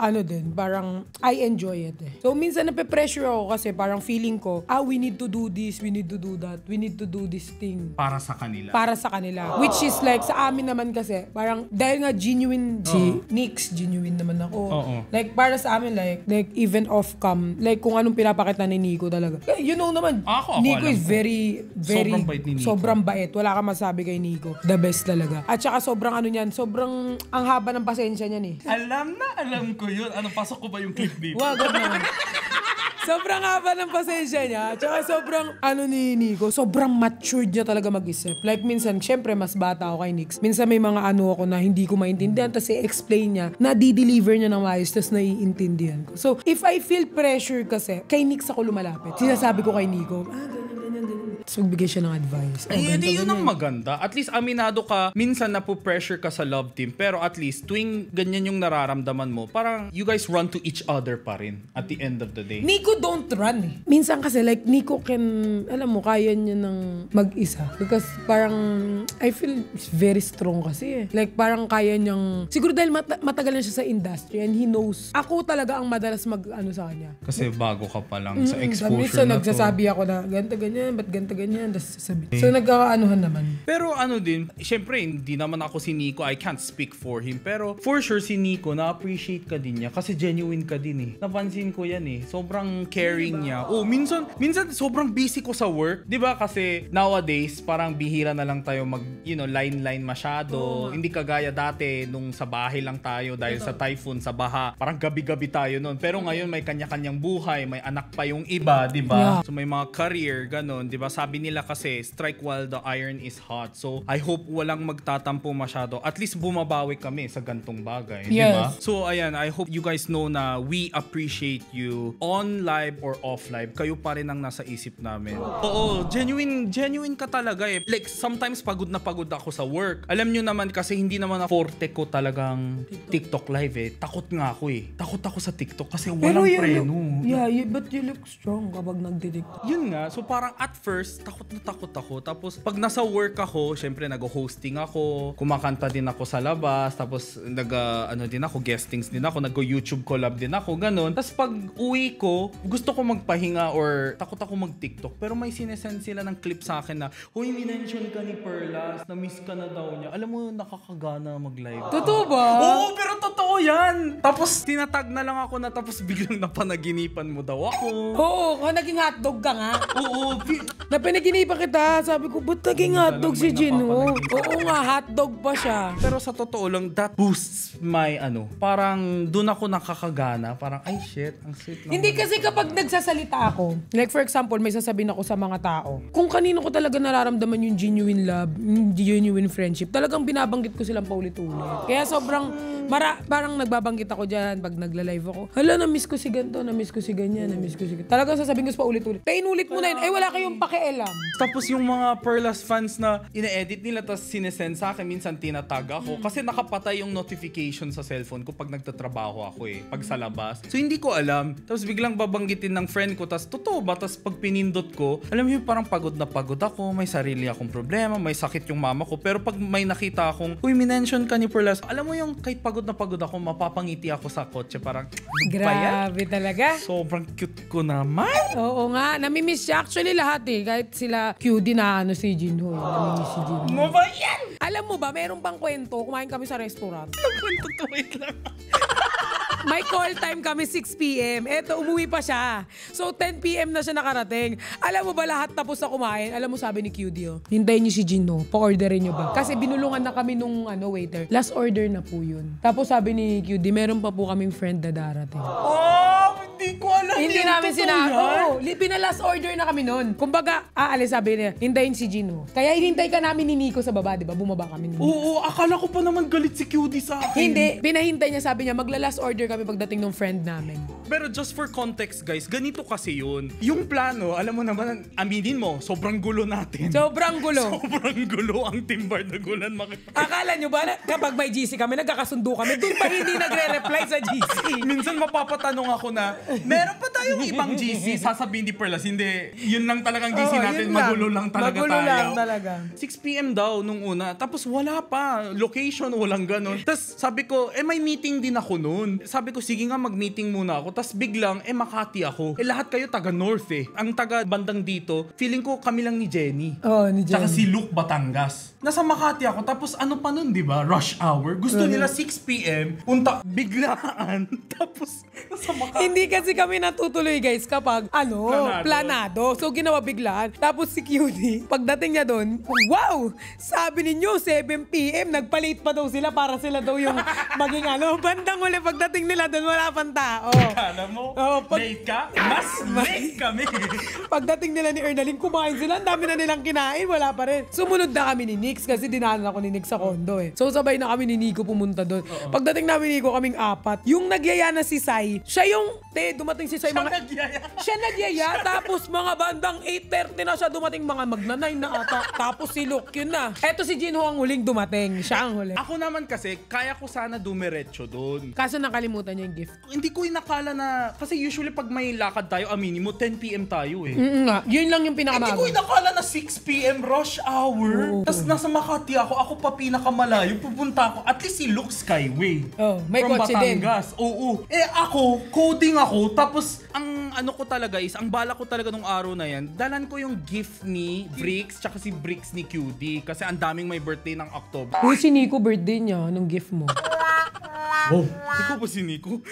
parang I enjoy it eh. So minsan nape-pressure ako kasi parang feeling ko, we need to do this, we need to do that, we need to do this thing. Para sa kanila. Para sa kanila. Which is like, sa amin naman kasi, parang dahil nga genuine si Nix, genuine naman ako. Oo. Like, para sa amin, like even off-cam, like kung anong pinapakita ni Nico talaga. You know naman, Ako, Nico alam is ko. very, Sobrang bait ni Nico. sobrang bait. Wala ka masabi kay Nico. The best talaga. At saka sobrang sobrang ang haba ng pasensya niyan eh. Alam ko yun. Pasok ko ba yung clip dito? Wag naman. Sobrang haba ng pasensya niya. Tsaka sobrang, ni Nico, sobrang matured niya talaga mag-isip. Like, minsan, syempre, mas bata ako kay Nix. Minsan may mga ako na hindi ko maintindihan, tapos i-explain niya, na-deliver niya ng maayos, tapos naiintindihan ko. So, if I feel pressure kasi, kay Nix ako lumalapit. Sinasabi ko kay Nico, ganyan. Tapos magbigay siya ng advice. Yun ang maganda. At least aminado ka, minsan napo-pressure ka sa love team, pero at least tuwing ganyan yung nararamdaman mo, parang you guys run to each other pa rin at the end of the day. Nico don't run eh. Minsan kasi like Nico can, alam mo, kaya niya ng mag-isa. Because parang, I feel very strong kasi eh. Like parang kaya niyang, siguro dahil matagal na siya sa industry and he knows, ako talaga ang madalas sa kanya. Kasi bago ka pa lang sa exposure Minsan na to. nagsasabi ako na, ganyan, ba't ganyan, tapos sasabi. So nagkakaanuhan naman. Pero din, syempre, hindi naman ako si Nico, I can't speak for him. Pero for sure si Nico, na-appreciate ka din niya kasi genuine ka din eh. Napansin ko yan eh. Sobrang caring niya. Minsan sobrang busy ko sa work. 'Di ba? Kasi nowadays, parang bihira na lang tayo line masyado. Hindi kagaya dati nung sa bahay lang tayo dahil sa typhoon, sa baha. Parang gabi-gabi tayo noon. Pero ngayon may kanya-kanyang buhay, may anak pa yung iba, 'di ba? Yeah. So may mga career ganon, 'di ba? Sabi nila kasi strike while the iron is hot. So I hope walang magtatampo masyado. At least bumabawi kami sa gantong bagay, 'di ba? So ayan, I hope you guys know na we appreciate you on live or off live. Kayo pa rin ang nasa isip namin. Oo, genuine ka talaga eh. Like sometimes pagod na pagod ako sa work. Alam nyo naman kasi hindi naman na forte ko talagang TikTok live eh. Takot nga ako eh. Takot ako sa TikTok kasi walang preno. But you look strong kapag nagdi-TikTok. Yun nga, so parang at first, Tapos takot ako. Tapos pag nasa work ako, syempre nag-hosting ako, kumakanta din ako sa labas, tapos din ako, guestings din ako, nag-YouTube collab din ako, ganun. Tapos pag uwi ko, gusto ko magpahinga or takot ako mag-TikTok. Pero may sinesend sila ng clip sa akin na, huy, minention ka ni Perlas, na-miss ka na daw niya. Alam mo, nakakagana mag-live. Totoo ba? Oo, pero totoo yan. Tapos tinatag na lang ako na tapos biglang napanaginipan mo daw ako. Oo, naging hotdog ka nga. Oo, Napanaginipan kita. Sabi ko, ba't naging hotdog si Gino? Oo nga, hotdog pa siya. pero sa totoo lang, that boosts my parang doon ako nakakagana. Parang, ay shit, ang sweet naman. Hindi kasi kapag nagsasalita ako, like for example, may sasabihin ako sa mga tao, kung kanino ko talaga nararamdaman yung genuine love, yung genuine friendship, talagang binabanggit ko silang paulit-ulit. Kaya sobrang, parang nagbabanggit ako dyan pag nagla-live ako. Hala, na-miss ko si ganito, na-miss ko si ganyan, na-miss ko si ganyan. Talagang sasabihin ko sa paulit-ulit. Kaya inulit mo na yun, wala kayong pakialam. Tapos yung mga Perlas fans na ine-edit nila tapos sinesend sa akin, minsan tinatag ako. Kasi nakapatay yung notification sa cellphone ko pag nagtatrabaho ako pag sa labas. So hindi ko alam. Tapos biglang babanggitin ng friend ko, tapos totoo ba? Tapos pag pinindot ko, alam mo parang pagod na pagod ako, may sarili akong problema, may sakit yung mama ko. Pero pag may nakita akong, uy, minention ka ni Perlas, alam mo yung kahit pagod na pagod ako, mapapangiti ako sa kotse. Parang, Grabe talaga. sobrang cute ko naman. Oo nga, namimiss siya. Actually lahat kahit sila QD na si Jinho. Namimiss si Jinho. Mo ba yan? Alam mo ba, meron pang kwento, kumain kami sa restaurant. Wait lang. May call time kami 6 p.m. Eto, umuwi pa siya. So, 10 p.m. na siya nakarating. Alam mo ba, lahat tapos na kumain? Alam mo, sabi ni QD, hintayin niyo si Gino. Pa-orderin niyo ba? Kasi binulungan na kami nung waiter. Last order na po yun. Tapos sabi ni QD, meron pa po kaming friend na darating. Oh, hindi ko alam. Hindi namin sinabi. Oo, pinalast order na kami nun. Kumbaga, aalis sabi niya, hintayin si Gino. Kaya hinintay ka namin ni Nico sa baba, di ba? Bumaba kami ni Nico. Oo, akala ko pa naman galit si QD sa akin. Hindi, pinahintay niya, sabi niya, magla-last order kami pagdating ng friend namin. Pero just for context, guys, ganito kasi yun. Yung plano, alam mo naman, aminin mo, sobrang gulo natin. Sobrang gulo. Sobrang gulo ang Team Bardagulan. Akala nyo ba na kapag may GC kami, nagkakasundo kami, doon pa hindi nagre-reply sa GC? Minsan mapapatanong ako na, meron pa tayong ibang GC, sasabihin ni Perlas, hindi, yun lang talagang GC natin, magulo lang talaga magulo tayo. lang talaga. 6 p.m. daw nung una, tapos wala pa, location, walang ganun. Tapos sabi ko, may meeting din ako noon. Sabi ko, sige nga, mag-meeting muna ako. Tapos biglang, Makati ako. Lahat kayo taga-North Ang taga-bandang dito, feeling ko kami lang ni Jenny. Oo, ni Jenny. Tsaka si Luke Batangas. Nasa Makati ako, tapos ano pa nun, di ba? Rush hour. Gusto nila 6 p.m. Punta, biglaan. Tapos, nasa Makati. Hindi kasi kami natutuloy, guys, kapag, planado. So, ginawa biglaan. Tapos si QD, pagdating niya doon, wow! Sabi ninyo, 7 p.m. Nagpa-late pa daw sila para sila daw yung maging bandang uli. Pagdating nila doon, wala pang tao. Kala mo, pag- late ka? Mas late kami. Pagdating nila ni Ernaline, kumain sila. Ang dami na nilang kinain, wala pa rin. Sumunod na kami ni Nix kasi dinaanan ako ni Nix sa kondo So sabay na kami ni Nico pumunta doon. Pagdating namin ni Nico, kaming 4. Yung nagyaya na si Sai, siya yung, dumating si Sai Siya nagyaya. Tapos mga bandang 8:30 na siya dumating, mga magna-9 na ata. Tapos si Luke, yun na. Eto si Jinho ang huling dumating. Siya ang huli. Ako naman kasi, kaya ko sana dumiretso doon. Kaso nakalimutan niya yung gift. Hindi ko inakala na, kasi usually pag may lakad tayo, aminin mo, 10 p.m. tayo Nga. Yun lang yung Hindi ko pinakamaga. inakala na 6 p.m. rush hour. Tapos nasa Makati ako pa pinakamalayo, pupunta ako. At least si Luke Skyway. May from kotse din. Batangas. Oo. Ako, coding ako. Tapos, ang ano ko talaga is, ang bala ko talaga nung araw na yan, dalan ko yung gift ni Bricks, tsaka si Bricks ni QD. Kasi ang daming may birthday ng October. Uy, si Nico birthday niya, nung gift mo. Wow. Ikaw ba si Nico?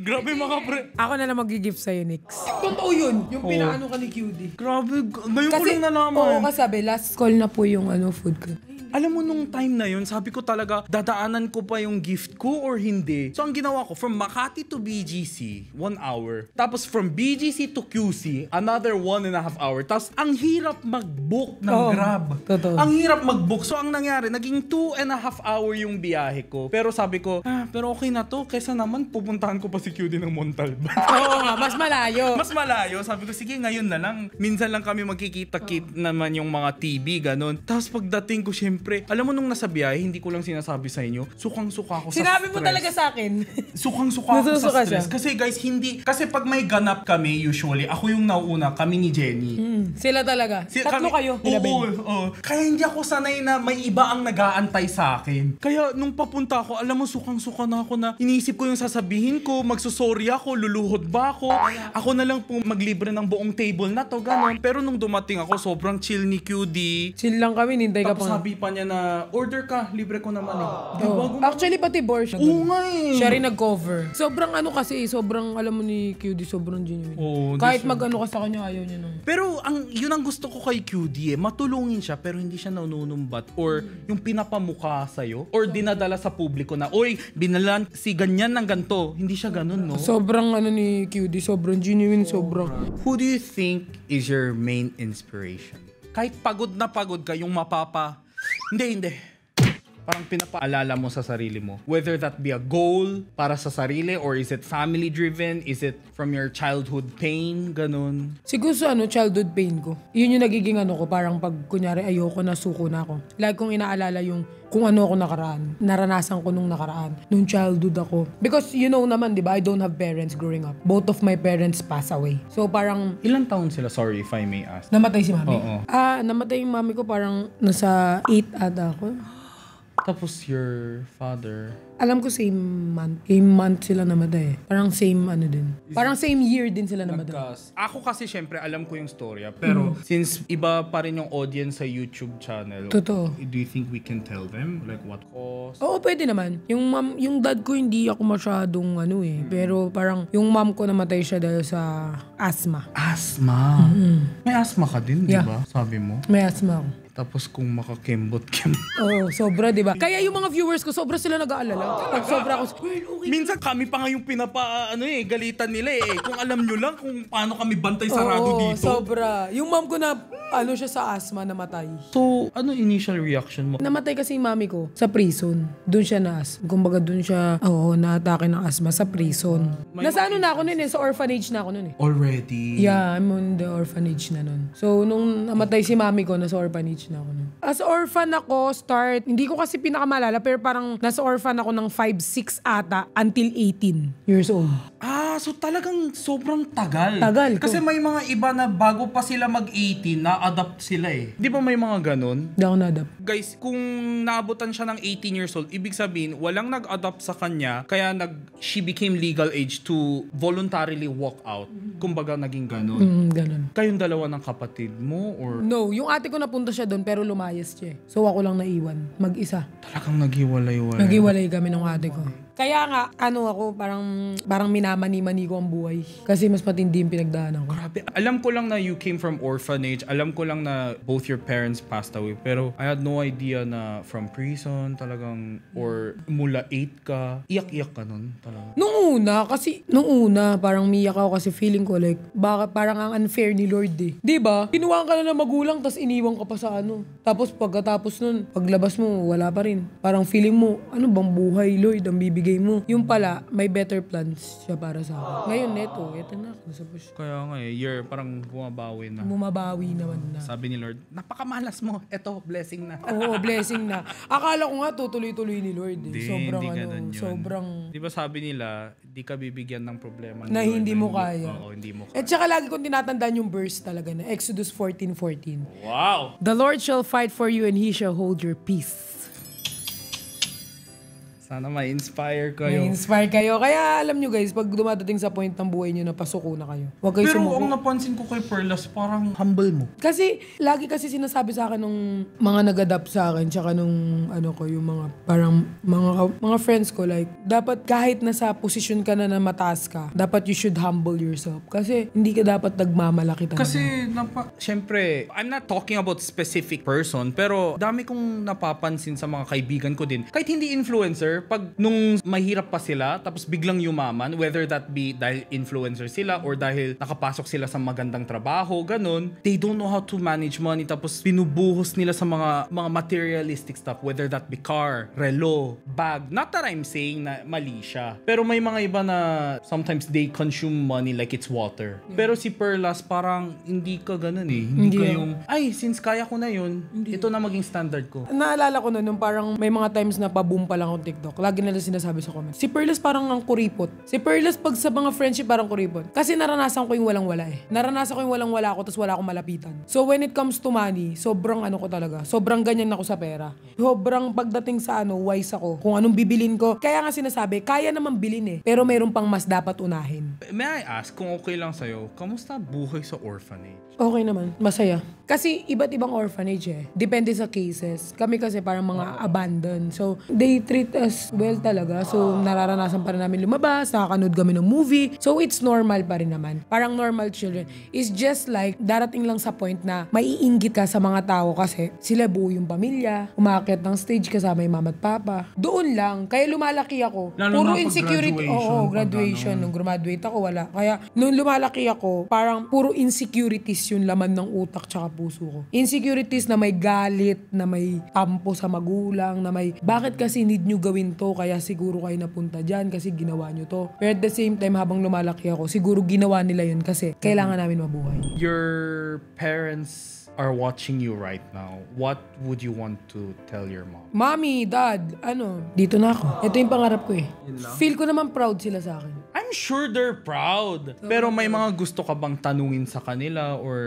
Grabe mga pre. Ako na lang mag-gift sa'yo, Nix. Totoo yun. Yung pinaano ka ni QD. Grabe. Ngayon ko lang nalaman. Oo, kasabi, last call na po yung food ko. Alam mo nung time na yun, sabi ko talaga, dadaanan ko pa yung gift ko or hindi. So ang ginawa ko, from Makati to BGC, 1 hour. Tapos from BGC to QC, another 1.5 hour. Tapos ang hirap mag-book ng Grab. Totoo. Ang hirap mag-book. So ang nangyari, naging 2.5 hour yung biyahe ko. Pero sabi ko, pero okay na to. Kesa naman, pupuntahan ko pa si QD ng Montalban. Oo nga, mas malayo. Mas malayo. Sabi ko, sige, ngayon na lang. Minsan lang kami magkikita-kit naman yung mga TV, ganun. Tapos pagdating ko, syempre, syempre, alam mo nung nasa biyahe, hindi ko lang sinasabi sa inyo, sukang-suka ako sa Sinabi stress. mo talaga sa akin. Sukang-suka ako sa Nasusuka stress. siya? Kasi guys, kasi pag may ganap kami, usually, ako yung nauuna, kami ni Jenny. Sila talaga. Tatlo kayo. Oo. Kaya hindi ako sanay na may iba ang nag-aantay sa akin. Kaya nung papunta ako, alam mo, sukang-suka na ako na iniisip ko yung sasabihin ko, magsusorry ako, luluhod ba ako? Ako na lang po maglibre ng buong table na to, gano'n. Pero nung dumating ako, sobrang chill ni QD. Chill lang kami, nintay ka Tapos pa. sabi pa niya na, order ka, libre ko naman eh. Oh. Actually, pati Bor siya. Oo nga eh. Siya rin nag-cover. Sobrang ano kasi, sobrang alam mo ni QD, sobrang genuine. Oo, Kahit mag-ano ka sa kanya, ayaw niya nung. Pero yun ang gusto ko kay QD eh. Matulungin siya pero hindi siya nanunumbat or yung pinapamukha sa'yo or dinadala sa publiko na, oy, binalan si ganyan ng ganto. Hindi siya ganun, no? Sobrang ano ni QD, sobrang genuine, sobrang. Who do you think is your main inspiration? Kahit pagod na pagod ka, yung Hindi. Parang pinapaalala mo sa sarili mo. Whether that be a goal para sa sarili or is it family driven? Is it from your childhood pain? Ganun. Siguro sa childhood pain ko. Yun yung nagiging ko, parang pag kunyari ayoko na, suko na ako. Like kung inaalala yung kung ano ako nakaraan. Naranasan ko nung nakaraan. Nung childhood ako. Because you know naman, di ba, I don't have parents growing up. Both of my parents pass away. So parang Ilang taon sila? Sorry if I may ask. namatay si mami. Oo. Namatay yung mami ko parang nasa 8 ata ako. Tapos your father... Alam ko same month. Same month sila namatay. Parang same din. Parang same year din sila namatay. Ako kasi syempre alam ko yung storya. Pero since iba pa rin yung audience sa YouTube channel, Totoo. do you think we can tell them? Like what cause? Oo, pwede naman. Yung dad ko hindi ako masyadong pero parang yung mom ko namatay siya dahil sa asthma. Asthma? May asthma ka din, di Yeah. ba? Sabi mo. May asthma ako. Tapos kung Oo, sobra, di ba? Kaya yung mga viewers ko, sobra sila nag-aalala. Pag sobra ako, okay. Minsan kami pa nga yung galitan nila eh. Kung alam nyo lang kung paano kami bantay sarado Oo, dito. sobra. Yung mom ko na, siya sa asthma, namatay. So, ano initial reaction mo? Namatay kasi yung mami ko sa prison. Doon siya kumbaga doon siya, na-atake ng asthma sa prison. Nasa na ako nun sa orphanage na ako nun Already? Yeah, I'm on the orphanage na nun. So, nung namatay si mami ko, nasa orphanage na ako nun. As orphan ako, hindi ko kasi pinakamalala, pero parang nasa orphan ako ng 5-6 ata until 18 years old. So talagang sobrang tagal. Tagal ko. Kasi may mga iba na bago pa sila mag-18, na-adapt sila eh. Di ba may mga ganun? Hindi ako na-adapt. Guys, kung naabutan siya ng 18 years old, ibig sabihin, walang nag-adopt sa kanya, kaya she became legal age to voluntarily walk out. Kumbaga naging ganun. Ganun. Kayong dalawa ng kapatid mo or No, yung ate ko napunta siya doon pero lumayas siya. So ako lang naiwan, mag-isa. talagang naghiwalay-walay? Naghiwalay kami ng ate ko. Kaya nga, ako, parang minamani-mani ko ang buhay. Kasi mas matindi yung pinagdaanan ko. Grabe. Alam ko lang na you came from orphanage. Alam ko lang na both your parents passed away. Pero I had no idea na from prison talagang, or mula 8 ka. Iyak-iyak ka nun talaga. Nung una, parang miyak ako kasi feeling ko like, baka parang ang unfair ni Lord eh. Diba? Kinuha ka na ng magulang, tas iniwan ka pa sa Tapos pagkatapos nun, paglabas mo, wala pa rin. Parang feeling mo, ano bang buhay, Lord, ang bibigay mo. Yung pala, may better plans siya para sa akin. Ngayon, eto na ako sa push. Kaya nga year parang bumabawi na. Bumabawi naman na. Sabi ni Lord, napakamalas mo. Eto, blessing na. Oo, blessing na. Akala ko nga tutuloy-tuloy ni Lord eh. Sobrang ganun yun. sobrang... Di ba sabi nila, di ka bibigyan ng problema Na Lord hindi mo kaya. Oo, hindi mo kaya. At saka lagi kong tinatandaan yung verse talaga na Exodus 14:14. Wow! The Lord shall fight for you and He shall hold your peace. Sana ma-inspire kayo. May-inspire kayo. Kaya alam nyo guys, pag dumadating sa point ng buhay nyo na pasuko na kayo, huwag kayo Pero sumuko. ang napansin ko kay Perlas, parang humble mo. Kasi, lagi kasi sinasabi sa akin nung mga nag-adapt sa akin, tsaka nung, yung mga, parang, mga friends ko, like, dapat kahit nasa posisyon ka na mataas ka, dapat you should humble yourself. Kasi, hindi ka dapat nagmamalaki talaga. Kasi, syempre, I'm not talking about specific person, pero dami kong napapansin sa mga kaibigan ko din. Kahit hindi influencer, pag nung mahirap pa sila, tapos biglang yumaman, whether that be dahil influencer sila or dahil nakapasok sila sa magandang trabaho, ganun, they don't know how to manage money, tapos pinubuhos nila sa mga materialistic stuff, whether that be car, relo, bag. Not that I'm saying na mali siya. Pero may mga iba na sometimes they consume money like it's water. Pero si Perlas parang hindi ka ganun eh. Hindi ka yung, ay, since kaya ko na yun, ito na maging standard ko. Naalala ko nung parang may mga times na pa-boom pa lang akong TikTok. Lagi nila sinasabi sa comment. Si Perlas parang ang kuripot. Si Perlas pag sa mga friendship parang kuripot. Kasi naranasan ko yung walang-wala eh. Naranasan ko yung walang-wala ako tapos wala akong malapitan. So when it comes to money, sobrang ano ko talaga. Sobrang ganyan ako sa pera. Sobrang pagdating sa wise ako. Kung anong bibilin ko. Kaya nga sinasabi, kaya naman bilhin eh. Pero mayroon pang mas dapat unahin. May I ask, kung okay lang sa'yo, kamusta buhay sa orphanage? Okay naman. Masaya. Kasi iba't ibang orphanage eh. Depende sa cases. Kami kasi parang mga abandoned. So, they treat us well talaga. So, nararanasan pa rin namin lumabas. Nakakanood kami ng movie. So, it's normal pa rin naman. Parang normal children. It's just like, darating lang sa point na maiinggit ka sa mga tao kasi sila buo yung pamilya. Umaakit ng stage kasama yung mama at papa. Doon lang. Kaya lumalaki ako. Lalo Puro na pag insecurity. graduation, Oo, graduation. Nung graduate ako, wala. Kaya, nung lumalaki ako, parang puro insecurities yung laman ng utak tsaka puso ko. Insecurities na may galit, na may tampo sa magulang, na may bakit kasi need nyo gawin to, kaya siguro kayo napunta dyan kasi ginawa nyo to. Pero at the same time, habang lumalaki ako, siguro ginawa nila yun kasi kailangan namin mabuhay. Your parents are watching you right now. What would you want to tell your mom? Mommy, Dad, dito na ako. Ito yung pangarap ko eh. Feel ko naman proud sila sa akin. I'm sure they're proud. Pero may mga gusto ka bang tanungin sa kanila or...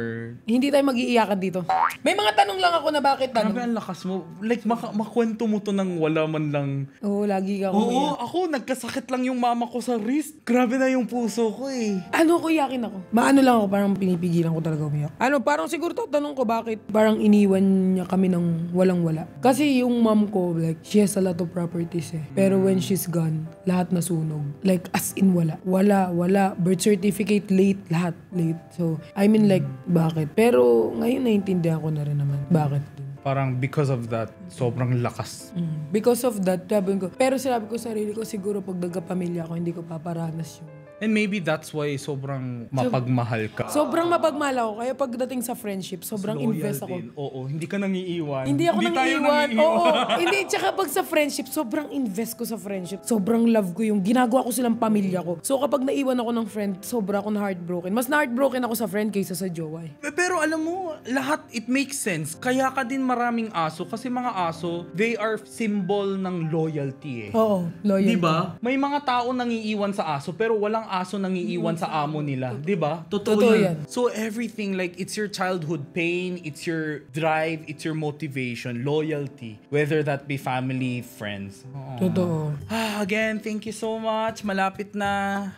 Hindi tayo mag-iiyakan dito. May mga tanong lang ako na bakit Grabe tanong. ang lakas mo. Like, makwento mo to ng wala man lang. Oo, lagi ka Oo, umiyak. ako, nagkasakit lang yung mama ko sa wrist. Grabe na yung puso ko eh. Ko iyakin ako. Maano lang ako, parang pinipigilan ko talaga umiyak. Parang siguro tatanong ko bakit parang iniwan niya kami ng walang-wala. Kasi yung mom ko, like, she has a lot of properties eh. Pero when she's gone, lahat nasunog. Like, as in wala. Wala. Birth certificate, late. Lahat, late. So, I mean like, bakit? Pero ngayon naiintindihan ko na rin naman. Bakit? Parang because of that, sobrang lakas. Because of that, sabi ko. Pero sinabi ko sa sarili ko, siguro pag nagkapamilya ako, hindi ko paparanas yung And maybe that's why sobrang mapagmahal ka. sobrang mapagmahal ako. Kaya pagdating sa friendship, sobrang invest ako. Din. Oo, hindi ka nangiiwan. Hindi ako nangiiwan. Oo. Hindi, tsaka pag sa friendship, sobrang invest ko sa friendship. Sobrang love ko yung ginagawa ko silang pamilya ko. So kapag naiwan ako ng friend, sobra ako na heartbroken. Mas na heartbroken ako sa friend kaysa sa jowa eh. Pero alam mo, lahat it makes sense. Kaya ka din maraming aso kasi mga aso, they are symbol ng loyalty eh. Oo, loyal. Diba? May mga tao nangiiwan sa aso pero walang aso nangiiwan sa amo nila. Diba? Totoo yan. So everything, like, it's your childhood pain, it's your drive, it's your motivation, loyalty. Whether that be family, friends. Aww. Totoo. Again, thank you so much. Malapit na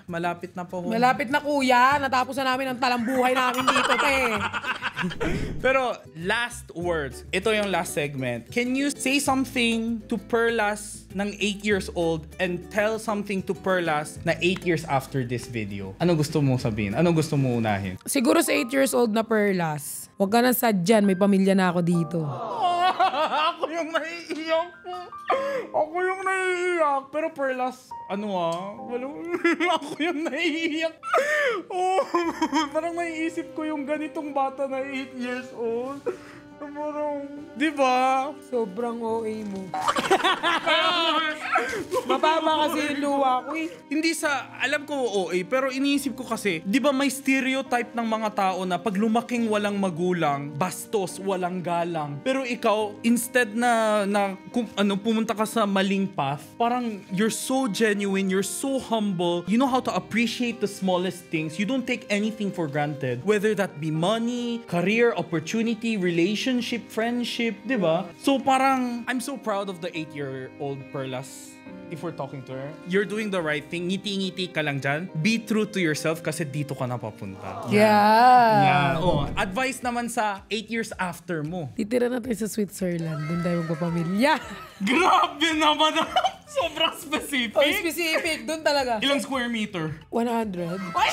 po. Malapit na kuya. Natapos na namin ang talambuhay namin dito, te. Pero last words. Ito yung last segment. Can you say something to Perlas ng 8 years old and tell something to Perlas na 8 years after this video? Ano gusto mo sabihin? Ano gusto mo unahin? Siguro sa 8 years old na Perlas, huwag ka na sadyan. May pamilya na ako dito. Ako yung naiiyak po. Ako yung naiiyak. Pero Perlas, ako yung naiiyak. Oh, parang naiisip ko yung ganitong bata na 8 years old. Parang, di ba? Sobrang OA mo. Mababa kasi yung luha ko eh. Hindi alam ko OA, pero iniisip ko kasi, di ba may stereotype ng mga tao na pag lumaking walang magulang, bastos, walang galang. Pero ikaw, instead na pumunta ka sa maling path, parang you're so genuine, you're so humble, you know how to appreciate the smallest things. You don't take anything for granted. Whether that be money, career, opportunity, relationship, friendship, di ba? So parang, I'm so proud of the 8-year-old Perlas. If we're talking to her, you're doing the right thing. Ngiti-ngiti ka lang dyan. Be true to yourself kasi dito ka na papunta. Yeah. Oh, advice naman sa 8 years after mo. Titira na tayo sa Switzerland. Doon tayo magpapamilya. Grabe naman. Sobrang specific. Oh, specific. Doon talaga. Ilang square meter? 100. Ay!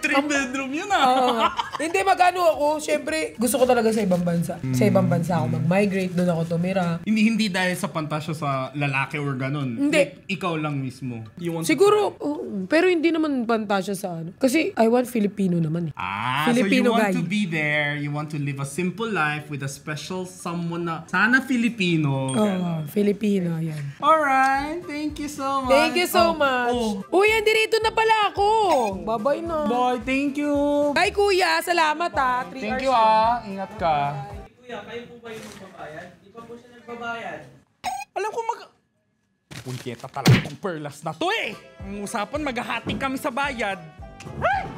3 bedroom yun Oo. Hindi, magano ako. Siyempre, gusto ko talaga sa ibang bansa. Sa ibang bansa ako mag-migrate, doon ako tumira. Hindi dahil sa pantasya sa lalaki or ganun. Hindi. Like, ikaw lang mismo. You want Siguro, oo. Pero hindi naman pantasya sa ano. Kasi I want Filipino naman eh. so Filipino you want guy. to be there, you want to live a simple life with a special someone na sana Filipino. Oo, Filipino, yan. Alright, thank you so much. Thank you so much. Uy, andirito na pala ako. Bye-bye na. Boy, thank you. Bye, kuya. Salamat ha. 3 Thank hours you na. Ingat ka. Kuya, kayo po ba yung magbabayad? Di pa po siya nagbabayad. Alam ko Punyeta talaga tong perlas na to eh. Ang usapan, maghahati kami sa bayad. Ay!